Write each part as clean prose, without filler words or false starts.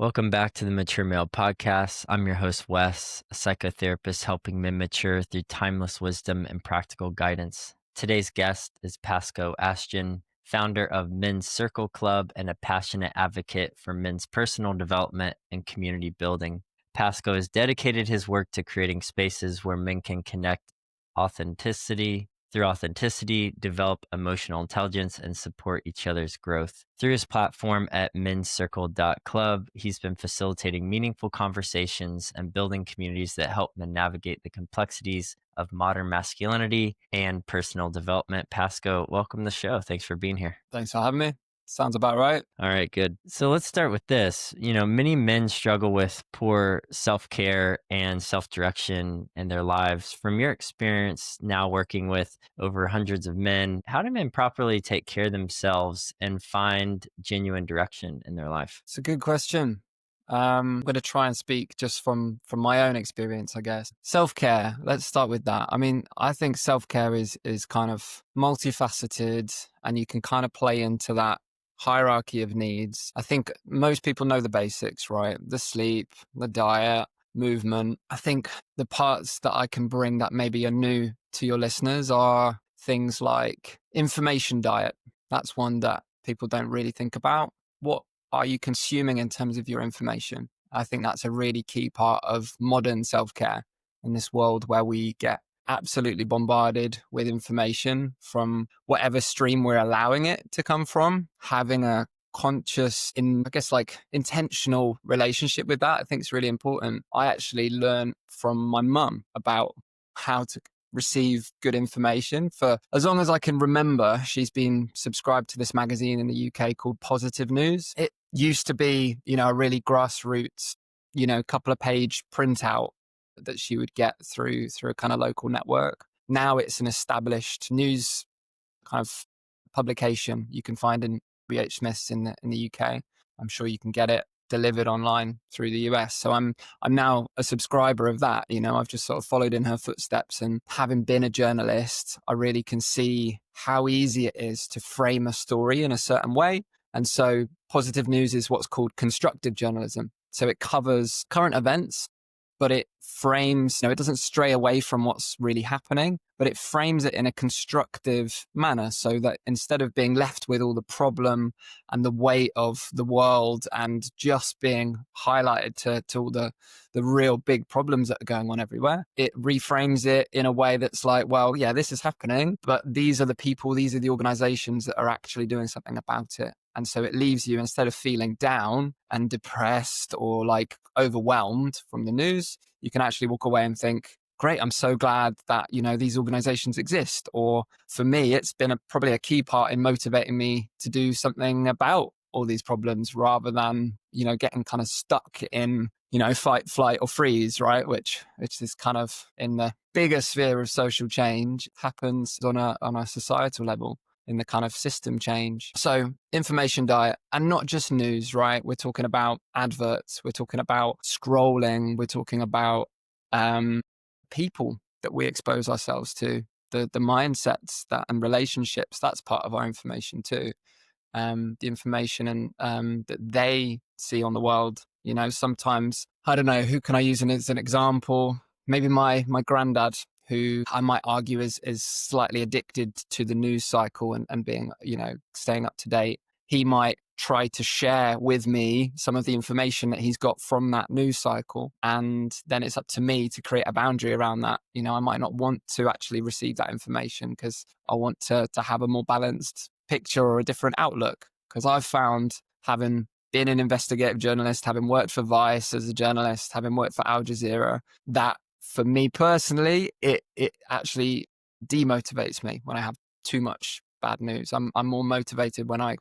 Welcome back to the Mature Male Podcast. I'm your host, Wes, a psychotherapist helping men mature through timeless wisdom and practical guidance. Today's guest is Pasco Ashton, founder of mencircle.club and a passionate advocate for men's personal development and community building. Pasco has dedicated his work to creating spaces where men can connect through authenticity, develop emotional intelligence, and support each other's growth. Through his platform at mencircle.club, he's been facilitating meaningful conversations and building communities that help men navigate the complexities of modern masculinity and personal development. Pasco, welcome to the show. Thanks for being here. Thanks for having me. Sounds about right. All right, good. So let's start with this. Many men struggle with poor self-care and self-direction in their lives. From your experience now working with over hundreds of men, how do men properly take care of themselves and find genuine direction in their life? It's a good question. I'm going to try and speak just from my own experience, I guess. Self-care, let's start with that. I think self-care is kind of multifaceted, and you can kind of play into that hierarchy of needs. I think most people know the basics, right? The sleep, the diet, movement. I think the parts that I can bring that maybe are new to your listeners are things like information diet. That's one that people don't really think about. What are you consuming in terms of your information? I think that's a really key part of modern self-care in this world where we get absolutely bombarded with information from whatever stream we're allowing it to come from. Having a conscious, intentional relationship with that, I think is really important. I actually learned from my mum about how to receive good information for as long as I can remember. She's been subscribed to this magazine in the UK called Positive News. It used to be, a really grassroots, couple of page printout that she would get through a kind of local network. Now it's an established news kind of publication you can find in BH Smith's in the UK. I'm sure you can get it delivered online through the US. So I'm now a subscriber of that. I've just sort of followed in her footsteps, and having been a journalist, I really can see how easy it is to frame a story in a certain way. And so Positive News is what's called constructive journalism. So it covers current events, but it frames, it doesn't stray away from what's really happening, but it frames it in a constructive manner, so that instead of being left with all the problem and the weight of the world and just being highlighted to all the real big problems that are going on everywhere, it reframes it in a way that's like, well, yeah, this is happening, but these are the people, these are the organizations that are actually doing something about it. And so it leaves you, instead of feeling down and depressed or like overwhelmed from the news, you can actually walk away and think, great, I'm so glad that, these organizations exist. Or for me, it's been probably a key part in motivating me to do something about all these problems, rather than, getting kind of stuck in, fight, flight or freeze, right? Which is kind of in the bigger sphere of social change, happens on a societal level, in the kind of system change. So information diet, and not just news, right? We're talking about adverts, we're talking about scrolling, we're talking about people that we expose ourselves to, the mindsets and relationships. That's part of our information too. The information and that they see on the world. Sometimes, I don't know, who can I use as an example? Maybe my granddad, who I might argue is slightly addicted to the news cycle and being, staying up to date. He might try to share with me some of the information that he's got from that news cycle. And then it's up to me to create a boundary around that. I might not want to actually receive that information because I want to have a more balanced picture or a different outlook. Because I've found, having been an investigative journalist, having worked for Vice as a journalist, having worked for Al Jazeera, that for me personally, it actually demotivates me when I have too much bad news. I'm more motivated when I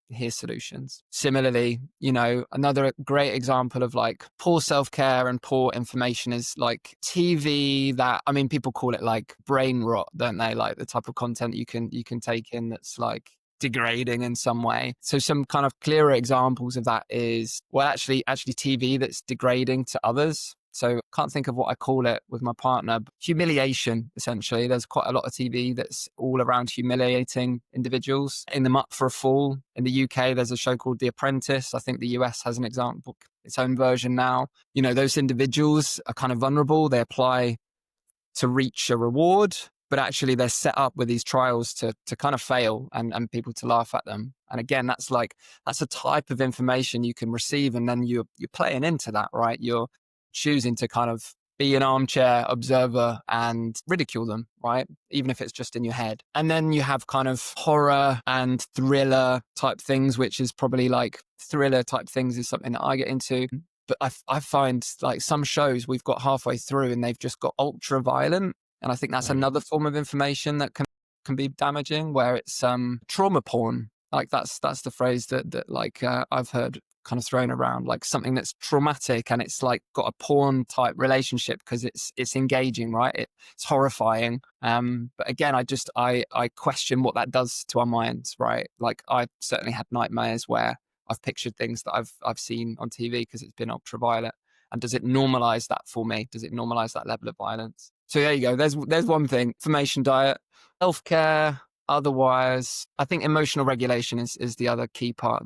hear solutions. Similarly, another great example of like poor self-care and poor information is like TV. That, people call it like brain rot, don't they? Like the type of content you can take in that's like degrading in some way. So some kind of clearer examples of that is, well, actually TV that's degrading to others. So can't think of what I call it with my partner. But humiliation, essentially. There's quite a lot of TV that's all around humiliating individuals, setting them up for a fall. In the UK, there's a show called The Apprentice. I think the US has an example, its own version now. You know, those individuals are kind of vulnerable. They apply to reach a reward, but actually they're set up with these trials to kind of fail and people to laugh at them. And again, that's a type of information you can receive. And then you're playing into that, right? You're choosing to kind of be an armchair observer and ridicule them, right? Even if it's just in your head. And then you have kind of horror and thriller type things, which is probably like thriller type things is something that I get into. But I find like some shows we've got halfway through and they've just got ultra violent. And I think that's another form of information that can be damaging, where it's trauma porn. Like that's the phrase that like I've heard kind of thrown around, like something that's traumatic and it's like got a porn type relationship because it's engaging, right? It's horrifying. But again, I question what that does to our minds, right? Like I've certainly had nightmares where I've pictured things that I've seen on TV because it's been ultraviolet. And does it normalize that for me? Does it normalize that level of violence? So there you go. There's one thing. Information diet, self-care. Otherwise, I think emotional regulation is the other key part.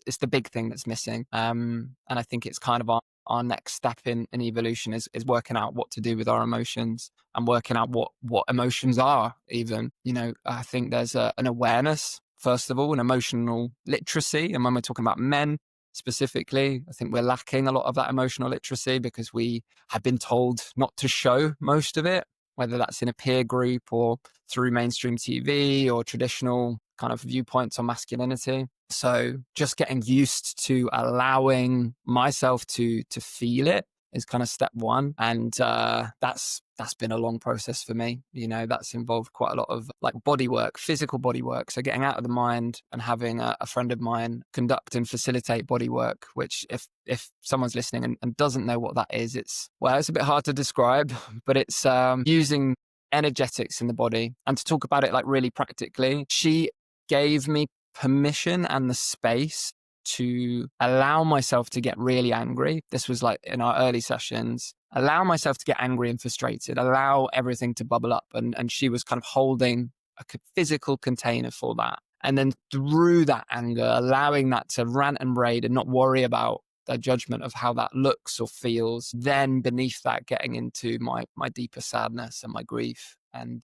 It's the big thing that's missing. And I think it's kind of our next step in evolution is working out what to do with our emotions and working out what emotions are even. You know, I think there's an awareness, first of all, an emotional literacy. And when we're talking about men specifically, I think we're lacking a lot of that emotional literacy because we have been told not to show most of it, whether that's in a peer group or through mainstream TV or traditional kind of viewpoints on masculinity. So just getting used to allowing myself to feel it is kind of step one. And that's been a long process for me. You know, that's involved quite a lot of like body work, physical body work. So getting out of the mind and having a friend of mine conduct and facilitate body work, which if someone's listening and doesn't know what that is, it's a bit hard to describe, but it's using energetics in the body. And to talk about it like really practically, she gave me permission and the space to allow myself to get really angry. This was like in our early sessions, allow myself to get angry and frustrated, allow everything to bubble up. And she was kind of holding a physical container for that. And then through that anger, allowing that to rant and rave and not worry about the judgment of how that looks or feels. Then beneath that, getting into my deeper sadness and my grief, and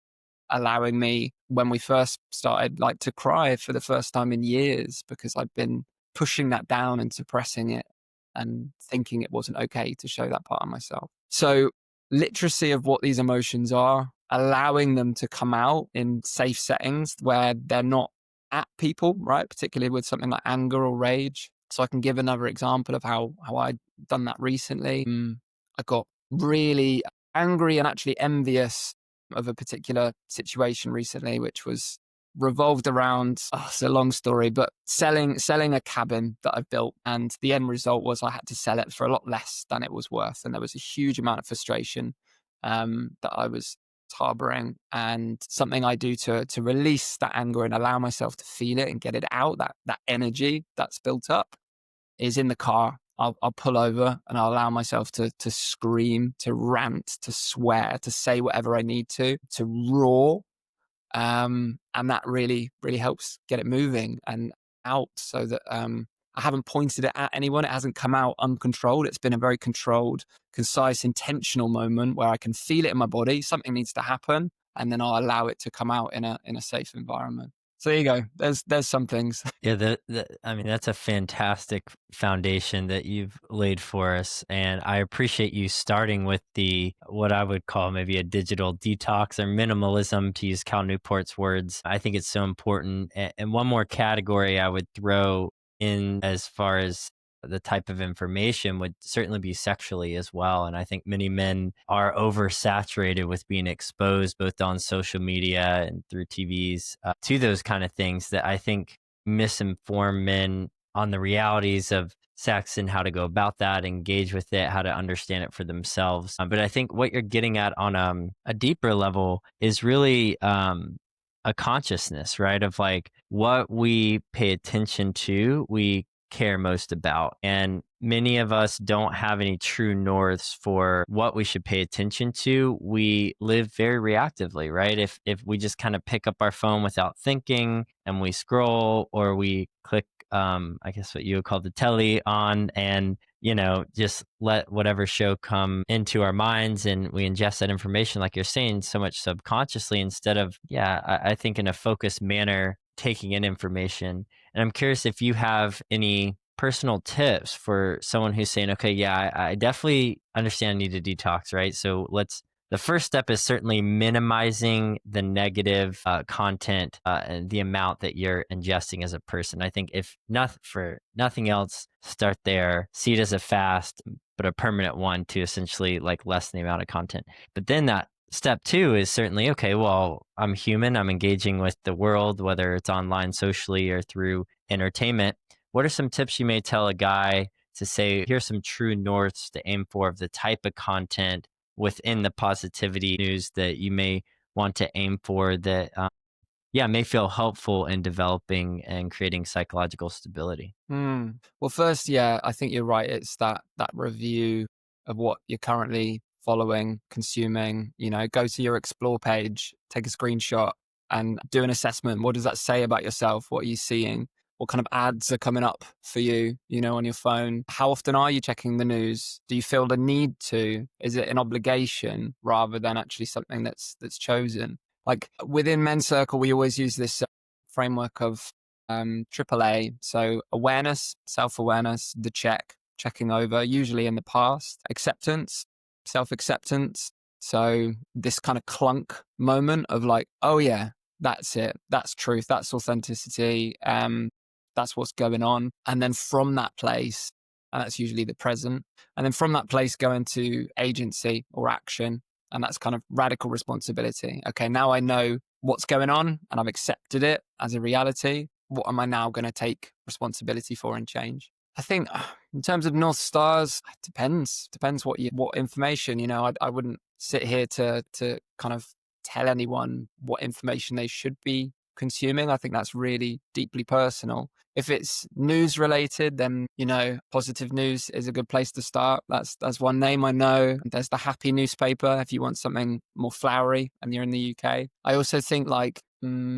allowing me, when we first started, like to cry for the first time in years because I'd been pushing that down and suppressing it and thinking it wasn't okay to show that part of myself. So literacy of what these emotions are, allowing them to come out in safe settings where they're not at people, right? Particularly with something like anger or rage. So I can give another example of how I'd done that recently. I got really angry and actually envious of a particular situation recently, which was revolved around, it's a long story, but selling a cabin that I've built. And the end result was I had to sell it for a lot less than it was worth. And there was a huge amount of frustration that I was harboring, and something I do to release that anger and allow myself to feel it and get it out, that energy that's built up, is in the car. I'll pull over and I'll allow myself to scream, to rant, to swear, to say whatever I need to roar. And that really, really helps get it moving and out, so that I haven't pointed it at anyone. It hasn't come out uncontrolled. It's been a very controlled, concise, intentional moment where I can feel it in my body. Something needs to happen, and then I'll allow it to come out in a safe environment. So there you go. There's some things. Yeah, I mean, that's a fantastic foundation that you've laid for us. And I appreciate you starting with what I would call maybe a digital detox or minimalism, to use Cal Newport's words. I think it's so important. And one more category I would throw in as far as the type of information would certainly be sexually as well. And I think many men are oversaturated with being exposed both on social media and through TVs to those kind of things that I think misinform men on the realities of sex and how to go about that, engage with it, how to understand it for themselves. But I think what you're getting at on a deeper level is really a consciousness, right? Of like what we pay attention to, we care most about. And many of us don't have any true norths for what we should pay attention to. We live very reactively, right? If we just kind of pick up our phone without thinking and we scroll or we click I guess what you would call the telly on and just let whatever show come into our minds and we ingest that information, like you're saying, so much subconsciously instead of, yeah, I think in a focused manner, taking in information. And I'm curious if you have any personal tips for someone who's saying, okay, yeah, I definitely understand I need to detox, right? So the first step is certainly minimizing the negative content and the amount that you're ingesting as a person. I think if not for nothing else, start there, see it as a fast, but a permanent one to essentially like lessen the amount of content. But then that step two is certainly, okay, well, I'm human, I'm engaging with the world, whether it's online, socially, or through entertainment. What are some tips you may tell a guy to say, here's some true norths to aim for of the type of content within the positivity news that you may want to aim for that, yeah, may feel helpful in developing and creating psychological stability? Well, first, yeah, I think you're right. It's that review of what you're currently following, consuming. Go to your explore page, take a screenshot, and do an assessment. What does that say about yourself? What are you seeing? What kind of ads are coming up for you, on your phone? How often are you checking the news? Do you feel the need to? Is it an obligation rather than actually something that's chosen? Like within Men's Circle, we always use this framework of AAA. So awareness, self-awareness, checking over, usually in the past, acceptance, self-acceptance. So this kind of clunk moment of like, oh yeah, that's it. That's truth. That's authenticity. That's what's going on. And then from that place, and that's usually the present. And then from that place, go into agency or action. And that's kind of radical responsibility. Okay, now I know what's going on and I've accepted it as a reality. What am I now going to take responsibility for and change? I think in terms of North Stars, it depends what information, I wouldn't sit here to kind of tell anyone what information they should be consuming. I think that's really deeply personal. If it's news related, then, positive news is a good place to start. That's one name I know. There's the Happy newspaper if you want something more flowery and you're in the UK. I also think like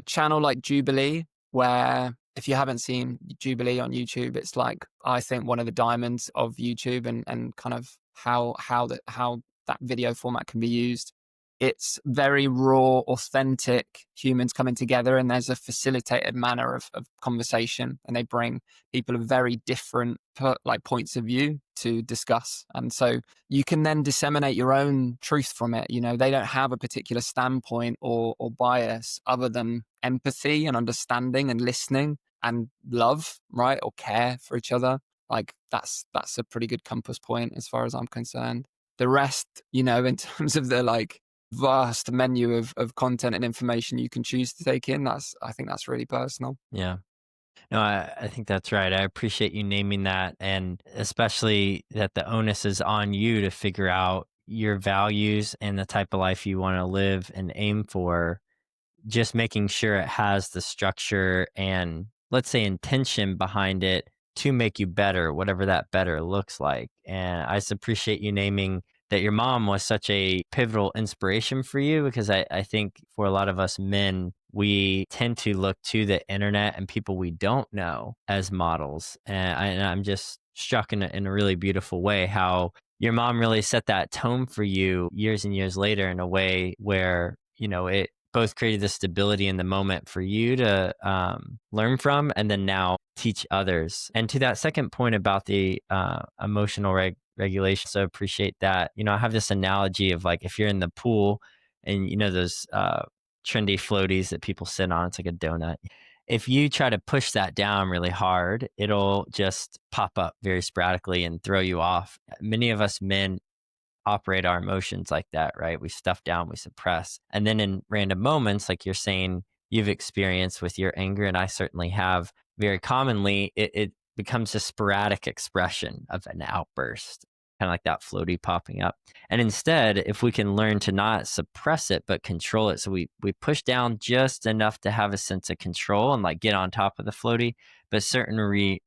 channel like Jubilee, where if you haven't seen Jubilee on YouTube, it's like, I think one of the diamonds of YouTube and kind of how that video format can be used. It's very raw, authentic humans coming together, and there's a facilitated manner of conversation, and they bring people of very different points of view to discuss. And so you can then disseminate your own truth from it. They don't have a particular standpoint or bias other than empathy and understanding and listening and love, right? Or care for each other. Like that's a pretty good compass point as far as I'm concerned. The rest, in terms of the vast menu of content and information you can choose to take in, I think that's really personal. Yeah. No, I think that's right. I appreciate you naming that, and especially that the onus is on you to figure out your values and the type of life you want to live and aim for. Just making sure it has the structure and, let's say, intention behind it to make you better, whatever that better looks like. And I just appreciate you naming that your mom was such a pivotal inspiration for you, because I think for a lot of us men, we tend to look to the internet and people we don't know as models. And I'm just struck in a really beautiful way how your mom really set that tone for you years and years later in a way where, it both created the stability in the moment for you to learn from and then now teach others. And to that second point about the emotional regulation, so appreciate that. I have this analogy of like if you're in the pool and those trendy floaties that people sit on, it's like a donut. If you try to push that down really hard, it'll just pop up very sporadically and throw you off. Many of us men operate our emotions like that, right? We stuff down, we suppress. And then in random moments, like you're saying, you've experienced with your anger, and I certainly have very commonly, it becomes a sporadic expression of an outburst, kind of like that floaty popping up. And instead, if we can learn to not suppress it, but control it. So we push down just enough to have a sense of control and like get on top of the floaty, but certainly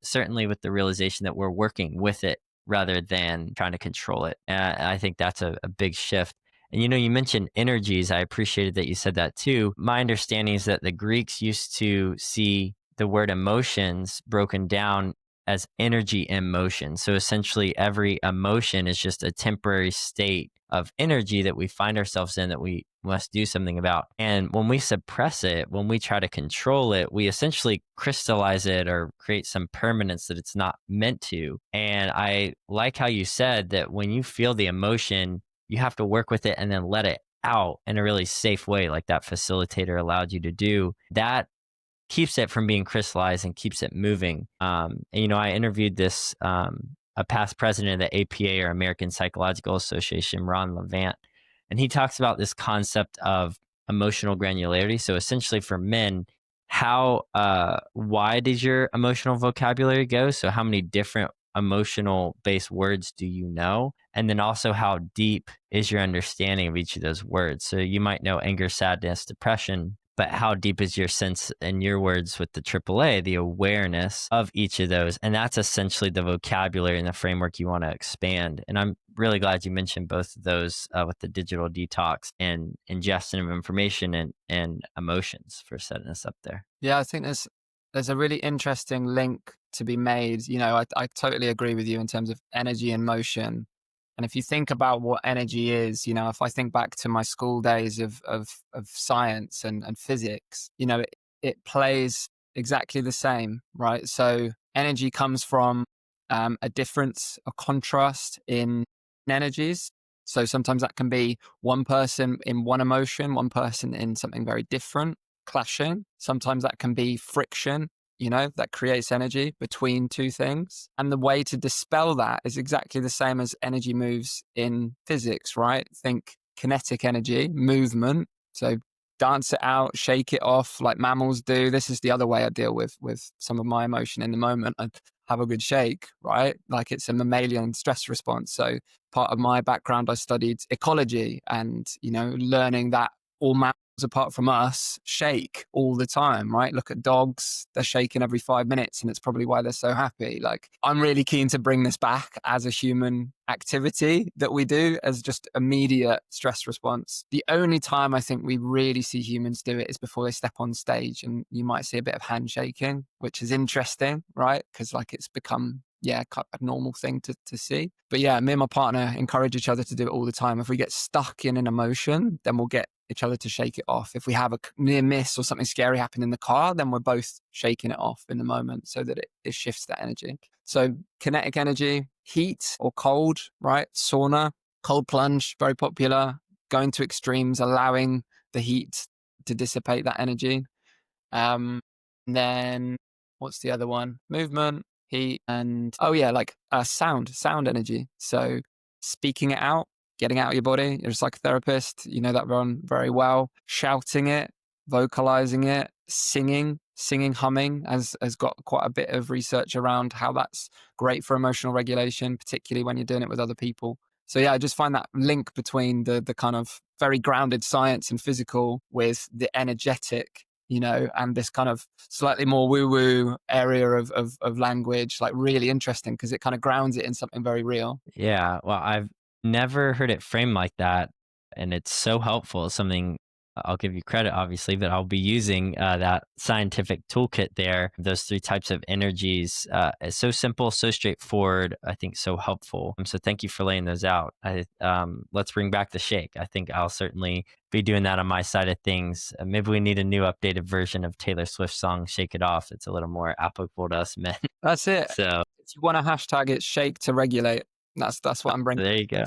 with the realization that we're working with it rather than trying to control it. And I think that's a big shift. And you mentioned energies. I appreciated that you said that too. My understanding is that the Greeks used to see the word emotions broken down as energy in motion. So essentially, every emotion is just a temporary state of energy that we find ourselves in that we must do something about. And when we suppress it, when we try to control it, we essentially crystallize it or create some permanence that it's not meant to. And I like how you said that when you feel the emotion, you have to work with it and then let it out in a really safe way, like that facilitator allowed you to do. That keeps it from being crystallized and keeps it moving. And I interviewed this a past president of the APA, or American Psychological Association, Ron Levant, and he talks about this concept of emotional granularity. So essentially, for men, how wide does your emotional vocabulary go? So how many different emotional based words do you know? And then also, how deep is your understanding of each of those words? So you might know anger, sadness, depression, but how deep is your sense, in your words with the AAA, the awareness of each of those? And that's essentially the vocabulary and the framework you want to expand. And I'm really glad you mentioned both of those with the digital detox and ingestion of information and emotions for setting us up there. Yeah, I think there's a really interesting link to be made. I totally agree with you in terms of energy and motion. And if you think about what energy is, if I think back to my school days of science and physics, it plays exactly the same, right? So energy comes from a difference, a contrast in energies. So sometimes that can be one person in one emotion, one person in something very different, clashing. Sometimes that can be friction, that creates energy between two things. And the way to dispel that is exactly the same as energy moves in physics, right? Think kinetic energy, movement. So dance it out, shake it off like mammals do. This is the other way I deal with some of my emotion in the moment. I have a good shake, right? Like it's a mammalian stress response. So part of my background, I studied ecology and, learning that all mammals apart from us shake all the time, right? Look at dogs, they're shaking every 5 minutes and it's probably why they're so happy. Like I'm really keen to bring this back as a human activity that we do as just immediate stress response. The only time I think we really see humans do it is before they step on stage, and you might see a bit of handshaking, which is interesting, right? Because like it's become kind of a normal thing to see. But yeah, me and my partner encourage each other to do it all the time. If we get stuck in an emotion, then we'll get each other to shake it off. If we have a near miss or something scary happen in the car, then we're both shaking it off in the moment so that it shifts that energy. So kinetic energy, heat or cold, right? Sauna, cold plunge, very popular. Going to extremes, allowing the heat to dissipate that energy. And then what's the other one? Movement, heat, and like sound energy. So speaking it out, getting out of your body. You're a psychotherapist, you know that one very well. Shouting it, vocalizing it, singing, humming has got quite a bit of research around how that's great for emotional regulation, particularly when you're doing it with other people. So yeah, I just find that link between the kind of very grounded science and physical with the energetic, and this kind of slightly more woo-woo area of language, like really interesting because it kind of grounds it in something very real. Yeah, well, I've never heard it framed like that, and it's so helpful. It's something I'll give you credit, obviously, but I'll be using that scientific toolkit there. Those three types of energies. It's so simple, so straightforward. I think so helpful. So thank you for laying those out. Let's bring back the shake. I think I'll certainly be doing that on my side of things. Maybe we need a new updated version of Taylor Swift's song "Shake It Off." It's a little more applicable to us men. That's it. So If you want to hashtag it, shake to regulate. That's what I'm bringing. there you go.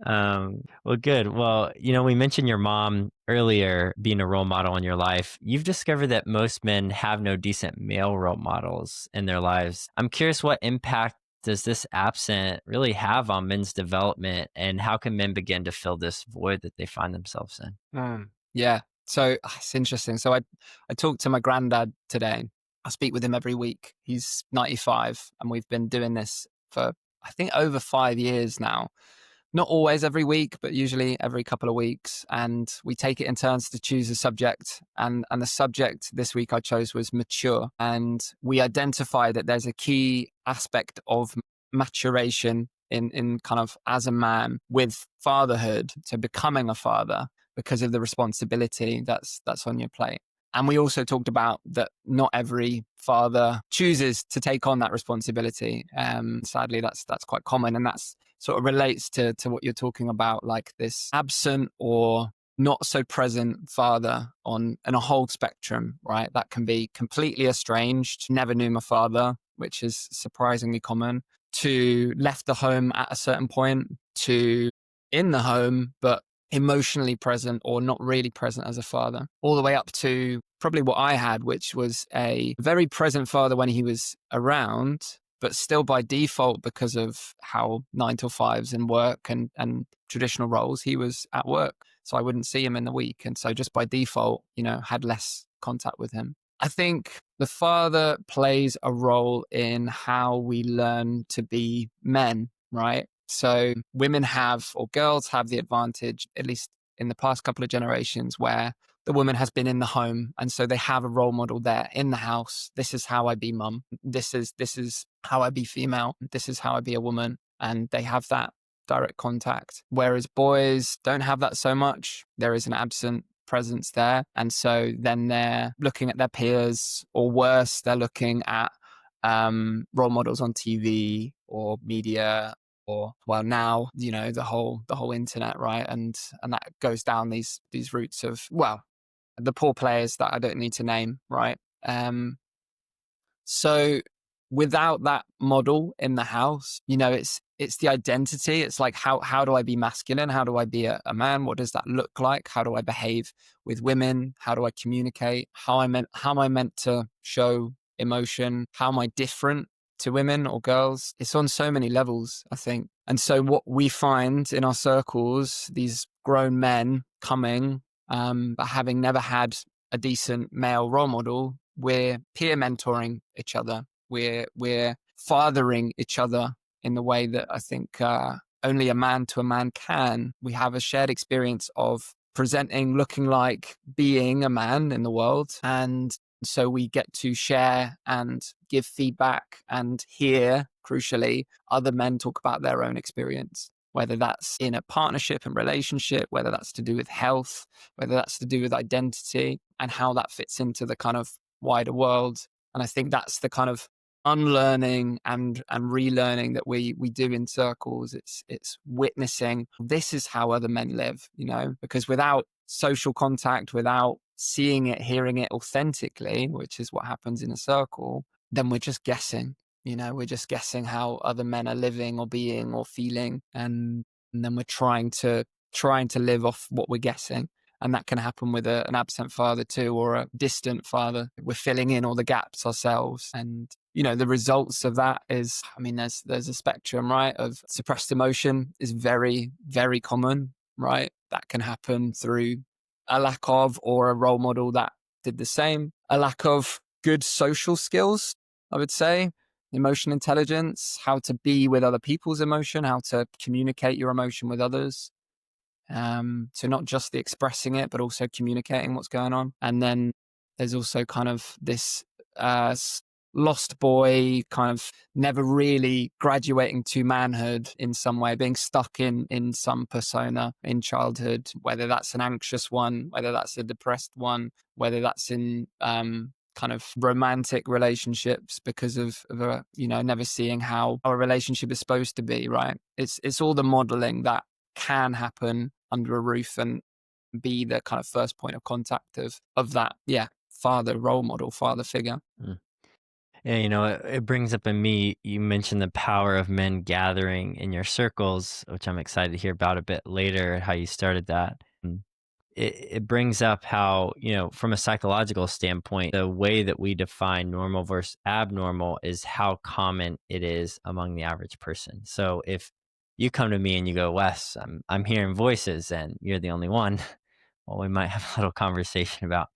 Well, good. Well, we mentioned your mom earlier being a role model in your life. You've discovered that most men have no decent male role models in their lives. I'm curious, what impact does this absent really have on men's development, and how can men begin to fill this void that they find themselves in? Yeah. So it's interesting. So I talked to my granddad today. I speak with him every week. He's 95 and we've been doing this for, I think, over 5 years now. not always every week, but usually every couple of weeks. And we take it in turns to choose a subject. And the subject this week I chose was mature. And we identify that there's a key aspect of maturation in kind of as a man with fatherhood, so becoming a father because of the responsibility that's on your plate. And we also talked about that not every father chooses to take on that responsibility. Sadly, that's quite common, and that's sort of relates to what you're talking about, like this absent or not so present father on a whole spectrum, right? That can be completely estranged, never knew my father, which is surprisingly common, to left the home at a certain point, to in the home, but emotionally present or not really present as a father, all the way up to probably what I had, which was a very present father when he was around, but still by default, because of how 9 to 5s and work and traditional roles, he was at work. So I wouldn't see him in the week. And so just by default, had less contact with him. I think the father plays a role in how we learn to be men, right? So women have, or girls have the advantage, at least in the past couple of generations, where the woman has been in the home. And so they have a role model there in the house. This is how I be mum. This is how I be female. This is how I be a woman. And they have that direct contact. Whereas boys don't have that so much. There is an absent presence there. And so then they're looking at their peers, or worse, they're looking at role models on TV or media, or well, now the whole internet, right? And that goes down these routes of, well, the poor players that I don't need to name, right? So without that model in the house, it's the identity. It's like, how do I be masculine? How do I be a man? What does that look like? How do I behave with women? How do I communicate? How am I meant to show emotion? How am I different to women or girls? It's on so many levels, I think. And so what we find in our circles, these grown men coming, but having never had a decent male role model, we're peer mentoring each other. We're fathering each other in the way that I think only a man to a man can. We have a shared experience of presenting, looking like, being a man in the world. And so we get to share and give feedback and hear, crucially, other men talk about their own experience, whether that's in a partnership and relationship, whether that's to do with health, whether that's to do with identity, and how that fits into the kind of wider world. And I think that's the kind of unlearning and relearning that we do in circles. It's witnessing, this is how other men live, because without social contact, without seeing it, hearing it authentically, which is what happens in a circle, then we're just guessing. We're just guessing how other men are living or being or feeling, and then we're trying to live off what we're guessing. And that can happen with an absent father too, or a distant father. We're filling in all the gaps ourselves. And, the results of that is, there's a spectrum, right? Of suppressed emotion is very, very common, right? That can happen through a lack of, or a role model that did the same. A lack of good social skills, I would say. Emotion intelligence, how to be with other people's emotion, how to communicate your emotion with others. So not just the expressing it, but also communicating what's going on. And then there's also kind of this lost boy, kind of never really graduating to manhood in some way, being stuck in some persona in childhood, whether that's an anxious one, whether that's a depressed one, whether that's in kind of romantic relationships because of never seeing how a relationship is supposed to be, right? It's all the modeling that can happen under a roof and be the kind of first point of contact of that, father role model, father figure. Mm. Yeah, it brings up in me, you mentioned the power of men gathering in your circles, which I'm excited to hear about a bit later, how you started that. It brings up how, from a psychological standpoint, the way that we define normal versus abnormal is how common it is among the average person. So if you come to me and you go, Wes, I'm hearing voices and you're the only one, well, we might have a little conversation about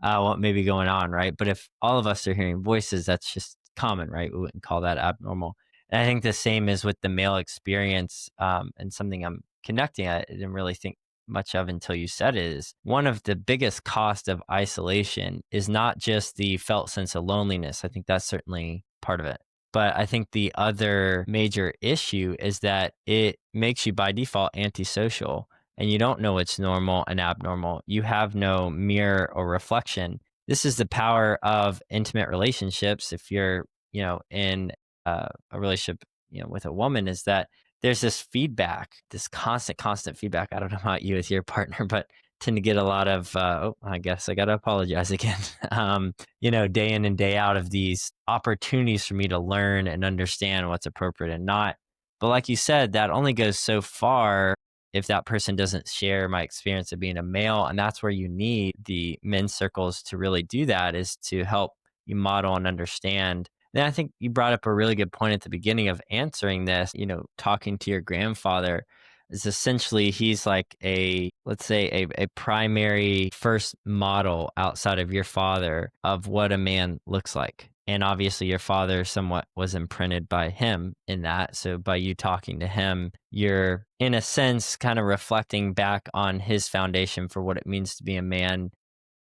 what may be going on, right? But if all of us are hearing voices, that's just common, right? We wouldn't call that abnormal. And I think the same is with the male experience, and something I'm connecting. I didn't really think much of until you said it is one of the biggest cost of isolation is not just the felt sense of loneliness. I think that's certainly part of it. But I think the other major issue is that it makes you by default antisocial and you don't know what's normal and abnormal. You have no mirror or reflection. This is the power of intimate relationships. If you're, in a relationship, with a woman, is that there's this feedback, this constant feedback. I don't know about you with your partner, but tend to get a lot of, oh, I guess I got to apologize again. Day in and day out of these opportunities for me to learn and understand what's appropriate and not. But like you said, that only goes so far if that person doesn't share my experience of being a male. And that's where you need the men's circles to really do that, is to help you model and understand. Then I think you brought up a really good point at the beginning of answering this, talking to your grandfather is essentially he's like let's say a primary first model outside of your father of what a man looks like. And obviously your father somewhat was imprinted by him in that. So by you talking to him, you're in a sense kind of reflecting back on his foundation for what it means to be a man,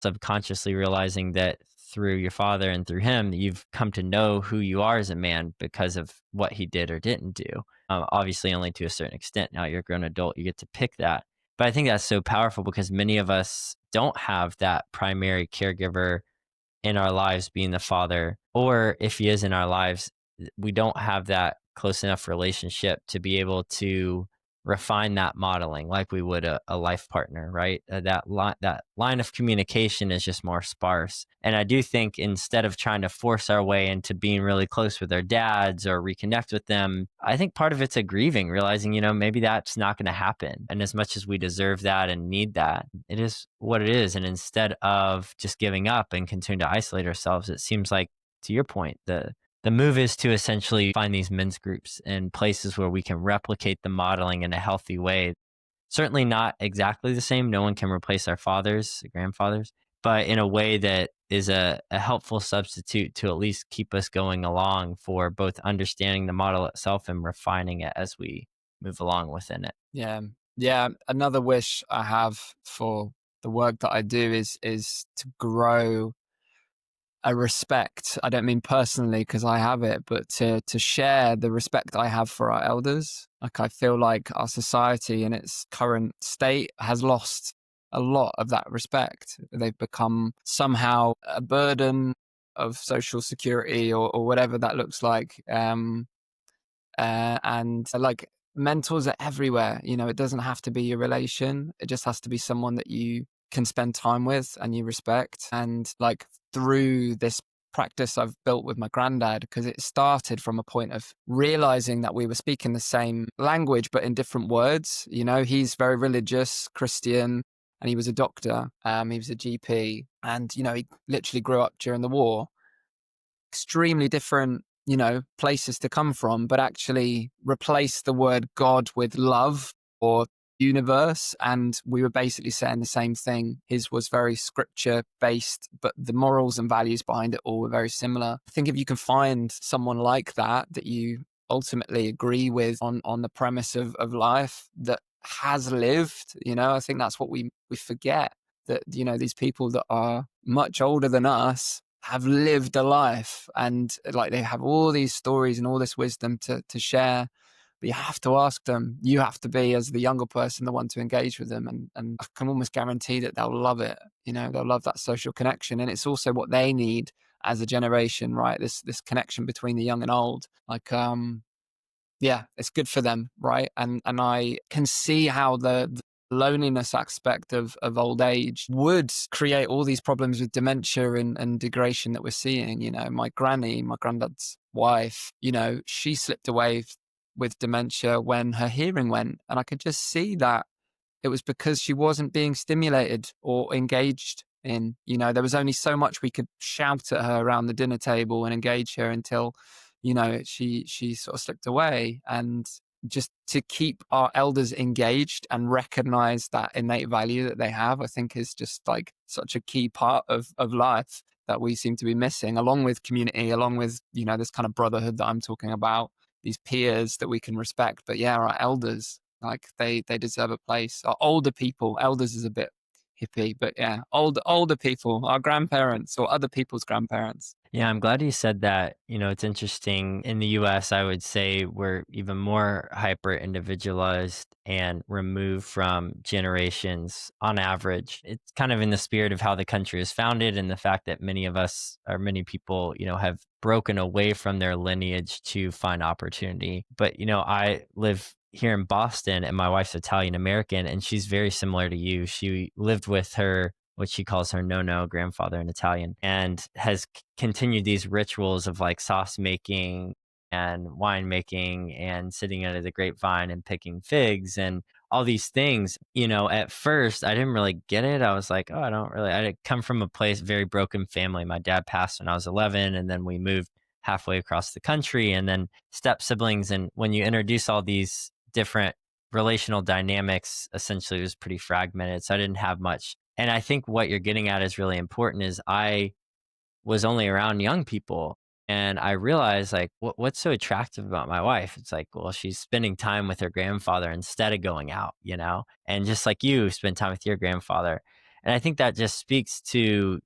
subconsciously realizing that through your father and through him, you've come to know who you are as a man because of what he did or didn't do. Obviously, only to a certain extent. Now you're a grown adult, you get to pick that. But I think that's so powerful because many of us don't have that primary caregiver in our lives being the father, or if he is in our lives, we don't have that close enough relationship to be able to refine that modeling like we would a life partner, right? That line of communication is just more sparse. And I do think instead of trying to force our way into being really close with our dads or reconnect with them, I think part of it's a grieving, realizing, maybe that's not going to happen. And as much as we deserve that and need that, it is what it is. And instead of just giving up and continue to isolate ourselves, it seems like, to your point, the move is to essentially find these men's groups and places where we can replicate the modeling in a healthy way. Certainly not exactly the same. No one can replace our fathers, grandfathers, but in a way that is a helpful substitute to at least keep us going along for both understanding the model itself and refining it as we move along within it. Yeah. Yeah. Another wish I have for the work that I do is to grow a respect. I don't mean personally because I have it, but to share the respect I have for our elders. Like I feel like our society in its current state has lost a lot of that respect. They've become somehow a burden of social security or whatever that looks like. And like mentors are everywhere. It doesn't have to be your relation. It just has to be someone that you can spend time with and you respect. And like through this practice I've built with my granddad, because it started from a point of realizing that we were speaking the same language, but in different words. He's very religious, Christian, and he was a doctor. He was a GP. And, he literally grew up during the war. Extremely different places to come from, but actually replace the word God with love or universe. And we were basically saying the same thing. His was very scripture based, but the morals and values behind it all were very similar. I think if you can find someone like that you ultimately agree with on the premise of life, that has lived, I think that's what we forget, that, these people that are much older than us have lived a life, and like they have all these stories and all this wisdom to share. But you have to ask them. You have to be, as the younger person, the one to engage with them, and I can almost guarantee that they'll love it. They'll love that social connection, and it's also what they need as a generation, right? This connection between the young and old. Like, yeah, it's good for them, right? And I can see how the loneliness aspect of old age would create all these problems with dementia and degradation that we're seeing. My granny, my granddad's wife, she slipped away with dementia when her hearing went. And I could just see that it was because she wasn't being stimulated or engaged in. There was only so much we could shout at her around the dinner table and engage her until, she sort of slipped away. And just to keep our elders engaged and recognize that innate value that they have, I think is just like such a key part of life that we seem to be missing, along with community, along with, this kind of brotherhood that I'm talking about. these peers that we can respect. But yeah, our elders, like they deserve a place. Our older people, elders is a bit hippie, but yeah, older people, our grandparents or other people's grandparents. Yeah, I'm glad you said that. It's interesting. In the US, I would say we're even more hyper individualized and removed from generations on average. It's kind of in the spirit of how the country is founded and the fact that many of us or many people, have broken away from their lineage to find opportunity. But, I live here in Boston and my wife's Italian American and she's very similar to you. She lived with her what she calls her no grandfather in Italian, and has continued these rituals of like sauce making and wine making and sitting under the grapevine and picking figs and all these things. At first I didn't really get it. I was like, oh, I come from a place, very broken family. My dad passed when I was 11, and then we moved halfway across the country, and then step siblings. And when you introduce all these different relational dynamics, essentially it was pretty fragmented. So I didn't have much. And I think what you're getting at is really important is I was only around young people. And I realized like what's so attractive about my wife? It's like, well, she's spending time with her grandfather instead of going out, and just like you spend time with your grandfather. And I think that just speaks to,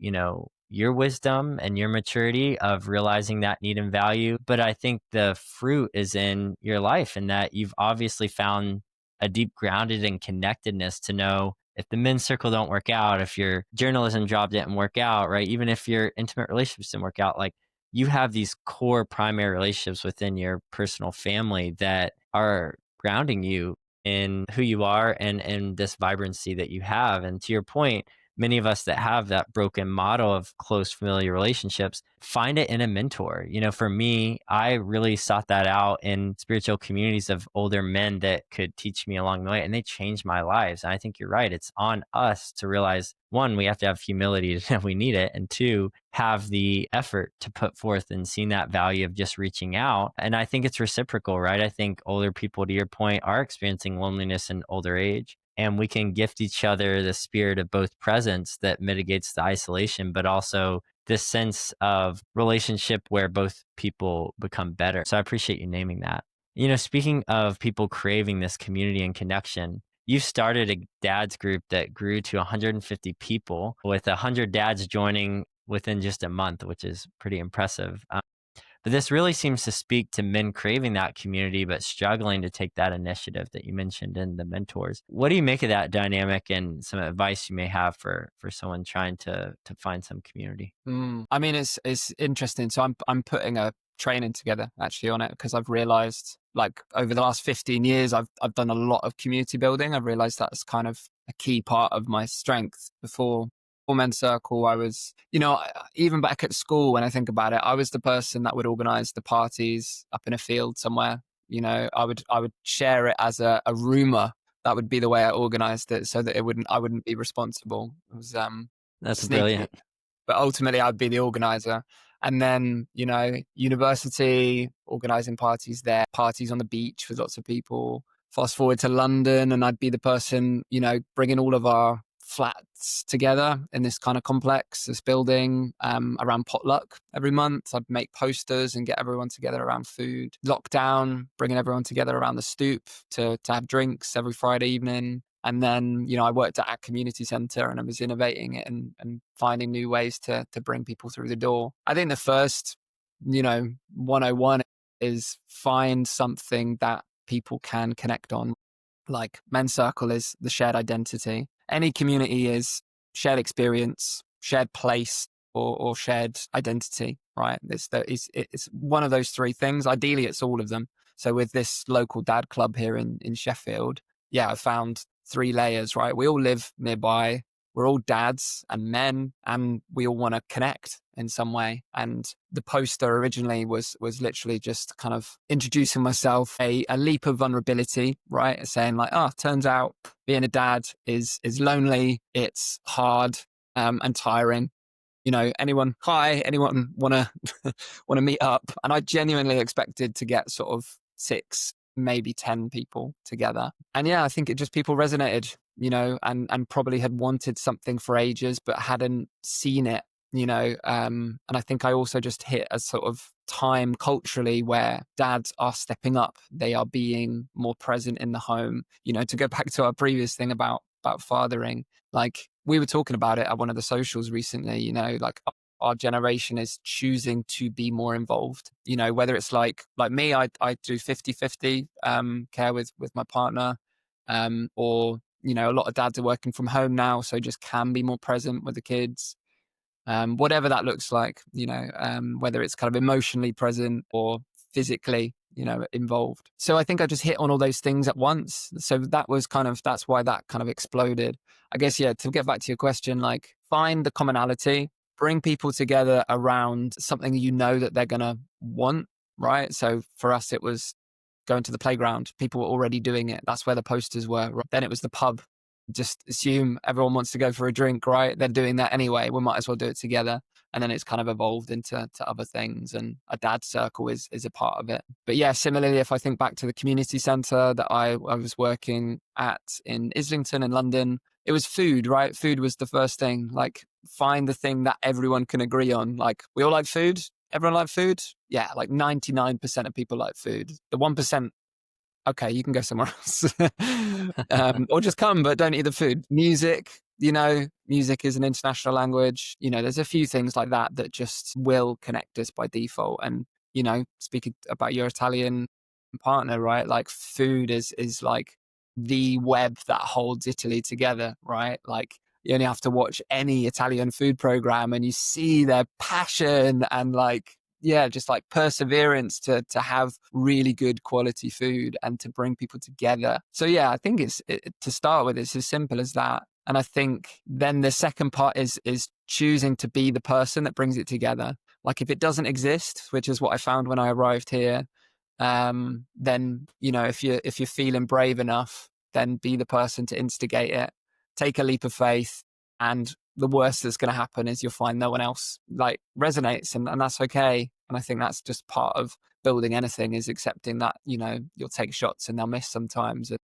your wisdom and your maturity of realizing that need and value. But I think the fruit is in your life and that you've obviously found a deep grounded and connectedness to know if the men's circle don't work out, if your journalism job didn't work out, right? Even if your intimate relationships didn't work out, like you have these core primary relationships within your personal family that are grounding you in who you are and this vibrancy that you have. And to your point, many of us that have that broken model of close familiar relationships find it in a mentor. For me, I really sought that out in spiritual communities of older men that could teach me along the way, and they changed my lives. And I think you're right. It's on us to realize, one, we have to have humility to know we need it, and two, have the effort to put forth and seeing that value of just reaching out. And I think it's reciprocal, right? I think older people, to your point, are experiencing loneliness in older age. And we can gift each other the spirit of both presence that mitigates the isolation, but also this sense of relationship where both people become better. So I appreciate you naming that. Speaking of people craving this community and connection, you started a dads group that grew to 150 people with 100 dads joining within just a month, which is pretty impressive. But this really seems to speak to men craving that community, but struggling to take that initiative that you mentioned in the mentors. What do you make of that dynamic and some advice you may have for someone trying to find some community? I mean, it's interesting. So I'm putting a training together actually on it because I've realized like over the last 15 years, I've done a lot of community building. I've realized that's kind of a key part of my strength. Before Men's Circle, I was, even back at school, when I think about it, I was the person that would organize the parties up in a field somewhere. I would share it as a rumor. That would be the way I organized it so that I wouldn't be responsible. It was That's sneaky, brilliant. but ultimately I'd be the organizer. And then, university, organizing parties there, parties on the beach with lots of people. Fast forward to London, and I'd be the person, bringing all of our flats together in this kind of complex, this building, around potluck every month. I'd make posters and get everyone together around food. Lockdown, bringing everyone together around the stoop to have drinks every Friday evening. And then, I worked at a community center and I was innovating it and finding new ways to bring people through the door. I think the first, 101 is find something that people can connect on. Like Men's Circle is the shared identity. Any community is shared experience, shared place, or shared identity, right? It's one of those three things. Ideally, it's all of them. So with this local dad club here in Sheffield, yeah, I found three layers, right? We all live nearby. We're all dads and men, and we all want to connect in some way. And the poster originally was literally just kind of introducing myself, a leap of vulnerability, right? Saying like, oh, turns out being a dad is lonely, it's hard, and tiring. Anyone want to want to meet up? And I genuinely expected to get sort of 6, maybe 10 people together. And yeah, I think it just people resonated, and probably had wanted something for ages, but hadn't seen it And I think I also just hit a sort of time culturally where dads are stepping up. They are being more present in the home. To go back to our previous thing about fathering, like we were talking about it at one of the socials recently, like our generation is choosing to be more involved, whether it's like me, I do 50-50 care with my partner, or a lot of dads are working from home now, so just can be more present with the kids, whatever that looks like, whether it's kind of emotionally present or physically, involved. So I think I just hit on all those things at once. So that's why that kind of exploded. I guess, yeah, to get back to your question, like find the commonality, bring people together around something that they're going to want, right? So for us, it was going to the playground. People were already doing it. That's where the posters were. Right? Then it was the pub. Just assume everyone wants to go for a drink, right? They're doing that anyway. We might as well do it together. And then it's kind of evolved into other things. And a dad circle is a part of it. But yeah, similarly, if I think back to the community centre that I was working at in Islington in London, it was food, right? Food was the first thing. Like find the thing that everyone can agree on. Like we all like food. Everyone like food? Yeah, like 99% of people like food. The 1%, okay, you can go somewhere else. Or just come, but don't eat the food. Music is an international language. There's a few things like that just will connect us by default. And, speaking about your Italian partner, right? Like food is like the web that holds Italy together, right? Like you only have to watch any Italian food program and you see their passion and like, yeah, just like perseverance to have really good quality food and to bring people together. So yeah, I think to start with, it's as simple as that. And I think then the second part is choosing to be the person that brings it together. Like if it doesn't exist, which is what I found when I arrived here, then if you're feeling brave enough, then be the person to instigate it. Take a leap of faith, and the worst that's going to happen is you'll find no one else like resonates, and that's okay. And I think that's just part of building anything, is accepting that you'll take shots and they'll miss sometimes. And,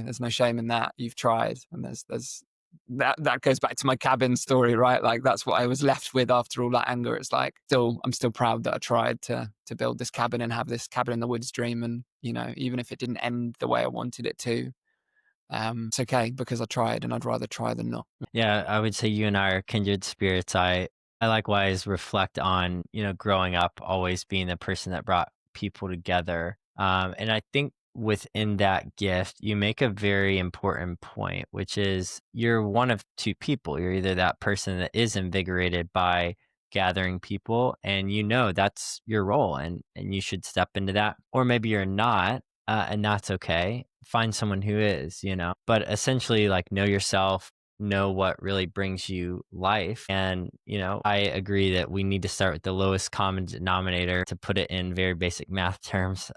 there's no shame in that. You've tried, and there's that goes back to my cabin story, right? Like that's what I was left with after all that anger. It's like I'm still proud that I tried to build this cabin and have this cabin in the woods dream. And even if it didn't end the way I wanted it to, it's okay because I tried, and I'd rather try than not. Yeah, I would say you and I are kindred spirits. I likewise reflect on, growing up always being the person that brought people together. And I think within that gift, you make a very important point, which is you're one of two people. You're either that person that is invigorated by gathering people, and that's your role, and you should step into that, or maybe you're not, and that's okay. Find someone who is, but essentially, like, know yourself, know what really brings you life. And, I agree that we need to start with the lowest common denominator, to put it in very basic math terms,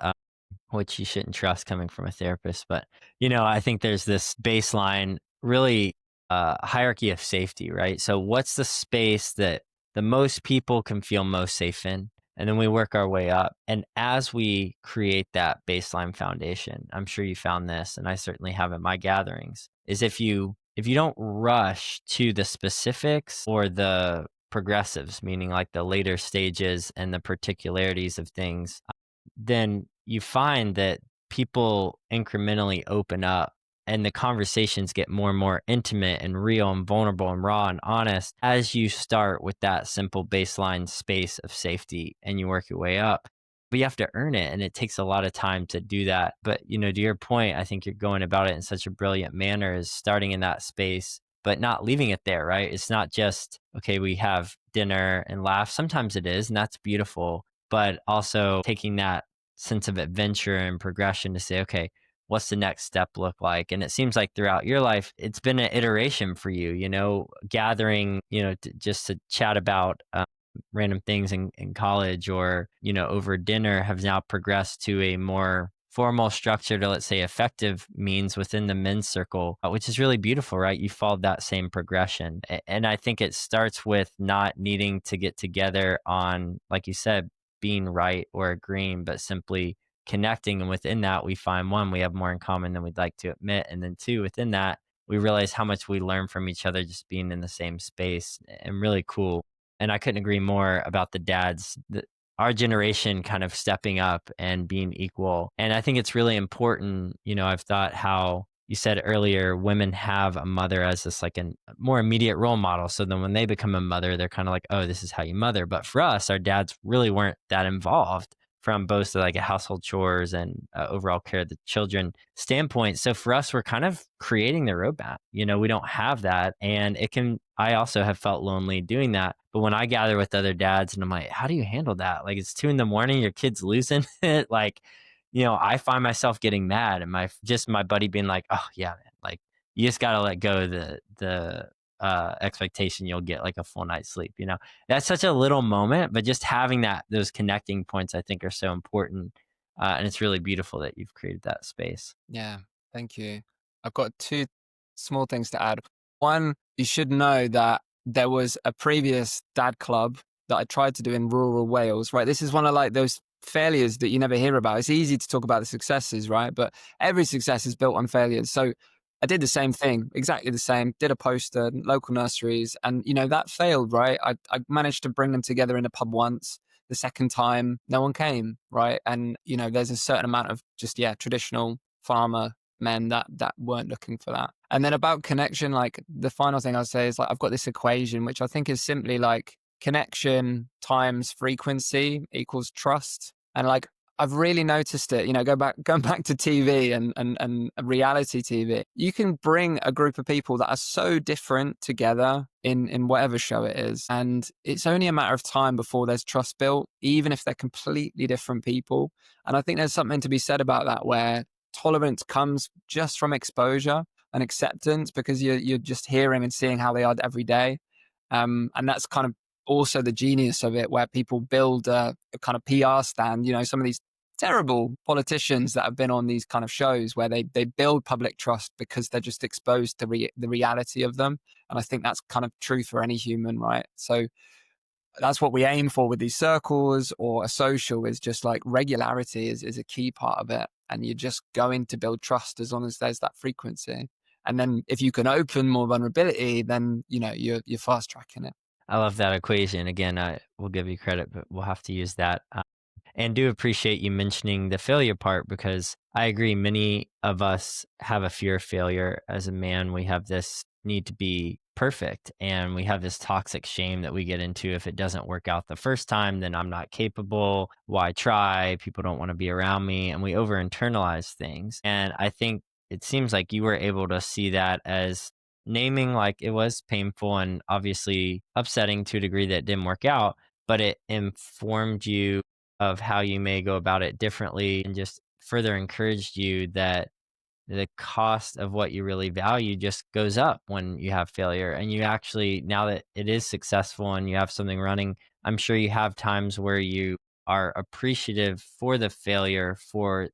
which you shouldn't trust coming from a therapist. But, I think there's this baseline, really, hierarchy of safety, right? So what's the space that the most people can feel most safe in? And then we work our way up. And as we create that baseline foundation, I'm sure you found this, and I certainly have in my gatherings, is if you don't rush to the specifics or the progressives, meaning like the later stages and the particularities of things, then you find that people incrementally open up, and the conversations get more and more intimate and real and vulnerable and raw and honest as you start with that simple baseline space of safety and you work your way up. But you have to earn it, and it takes a lot of time to do that. But, to your point, I think you're going about it in such a brilliant manner, is starting in that space, but not leaving it there, right? It's not just, okay, we have dinner and laugh. Sometimes it is, and that's beautiful, but also taking that sense of adventure and progression to say, okay, what's the next step look like? And it seems like throughout your life, it's been an iteration for you, gathering, just to chat about random things in college, or, over dinner, have now progressed to a more formal structure to, let's say, effective means within the men's circle, which is really beautiful, right? You followed that same progression. And I think it starts with not needing to get together on, like you said, being right or agreeing, but simply connecting. And within that, we find, one, we have more in common than we'd like to admit. And then two, within that, we realize how much we learn from each other just being in the same space, and really cool. And I couldn't agree more about the dads. Our generation kind of stepping up and being equal. And I think it's really important. I've thought how you said earlier, women have a mother as this like a more immediate role model. So then when they become a mother, they're kind of like, oh, this is how you mother. But for us, our dads really weren't that involved from both like a household chores and overall care of the children standpoint. So for us, we're kind of creating the roadmap. We don't have that. And I also have felt lonely doing that. But when I gather with other dads and I'm like, how do you handle that? Like it's 2 a.m, your kid's losing it. Like, I find myself getting mad and my buddy being like, oh yeah, man, like you just got to let go of the expectation you'll get like a full night's sleep. That's such a little moment, but just having those connecting points, I think are so important. And it's really beautiful that you've created that space. Yeah, thank you. I've got two small things to add. One, you should know that there was a previous dad club that I tried to do in rural Wales, right? This is one of like those failures that you never hear about. It's easy to talk about the successes, right? But every success is built on failures. So I did the same thing, exactly the same, did a poster, local nurseries, and that failed, right? I managed to bring them together in a pub once. The second time, no one came, right? And there's a certain amount of just traditional farmer men that weren't looking for that. And then about connection, like the final thing I'll say is like I've got this equation which I think is simply like connection times frequency equals trust. And like I've really noticed it, going back to TV and reality TV. You can bring a group of people that are so different together in whatever show it is. And it's only a matter of time before there's trust built, even if they're completely different people. And I think there's something to be said about that, where tolerance comes just from exposure and acceptance, because you're just hearing and seeing how they are every day. And that's kind of also the genius of it, where people build a kind of PR stand. Some of these terrible politicians that have been on these kind of shows where they build public trust because they're just exposed to the reality of them. And I think that's kind of true for any human, right? So that's what we aim for with these circles or a social, is just like regularity is a key part of it. And you're just going to build trust as long as there's that frequency. And then if you can open more vulnerability, then, you're fast tracking it. I love that equation. Again, I will give you credit, but we'll have to use that. And do appreciate you mentioning the failure part, because I agree. Many of us have a fear of failure. As a man, we have this need to be perfect, and we have this toxic shame that we get into. If it doesn't work out the first time, then I'm not capable. Why try? People don't want to be around me. And we over internalize things. And I think it seems like you were able to see that as naming, like, it was painful and obviously upsetting to a degree that it didn't work out, but it informed you of how you may go about it differently, and just further encouraged you that the cost of what you really value just goes up when you have failure. And you actually, now that it is successful and you have something running, I'm sure you have times where you are appreciative for the failure, for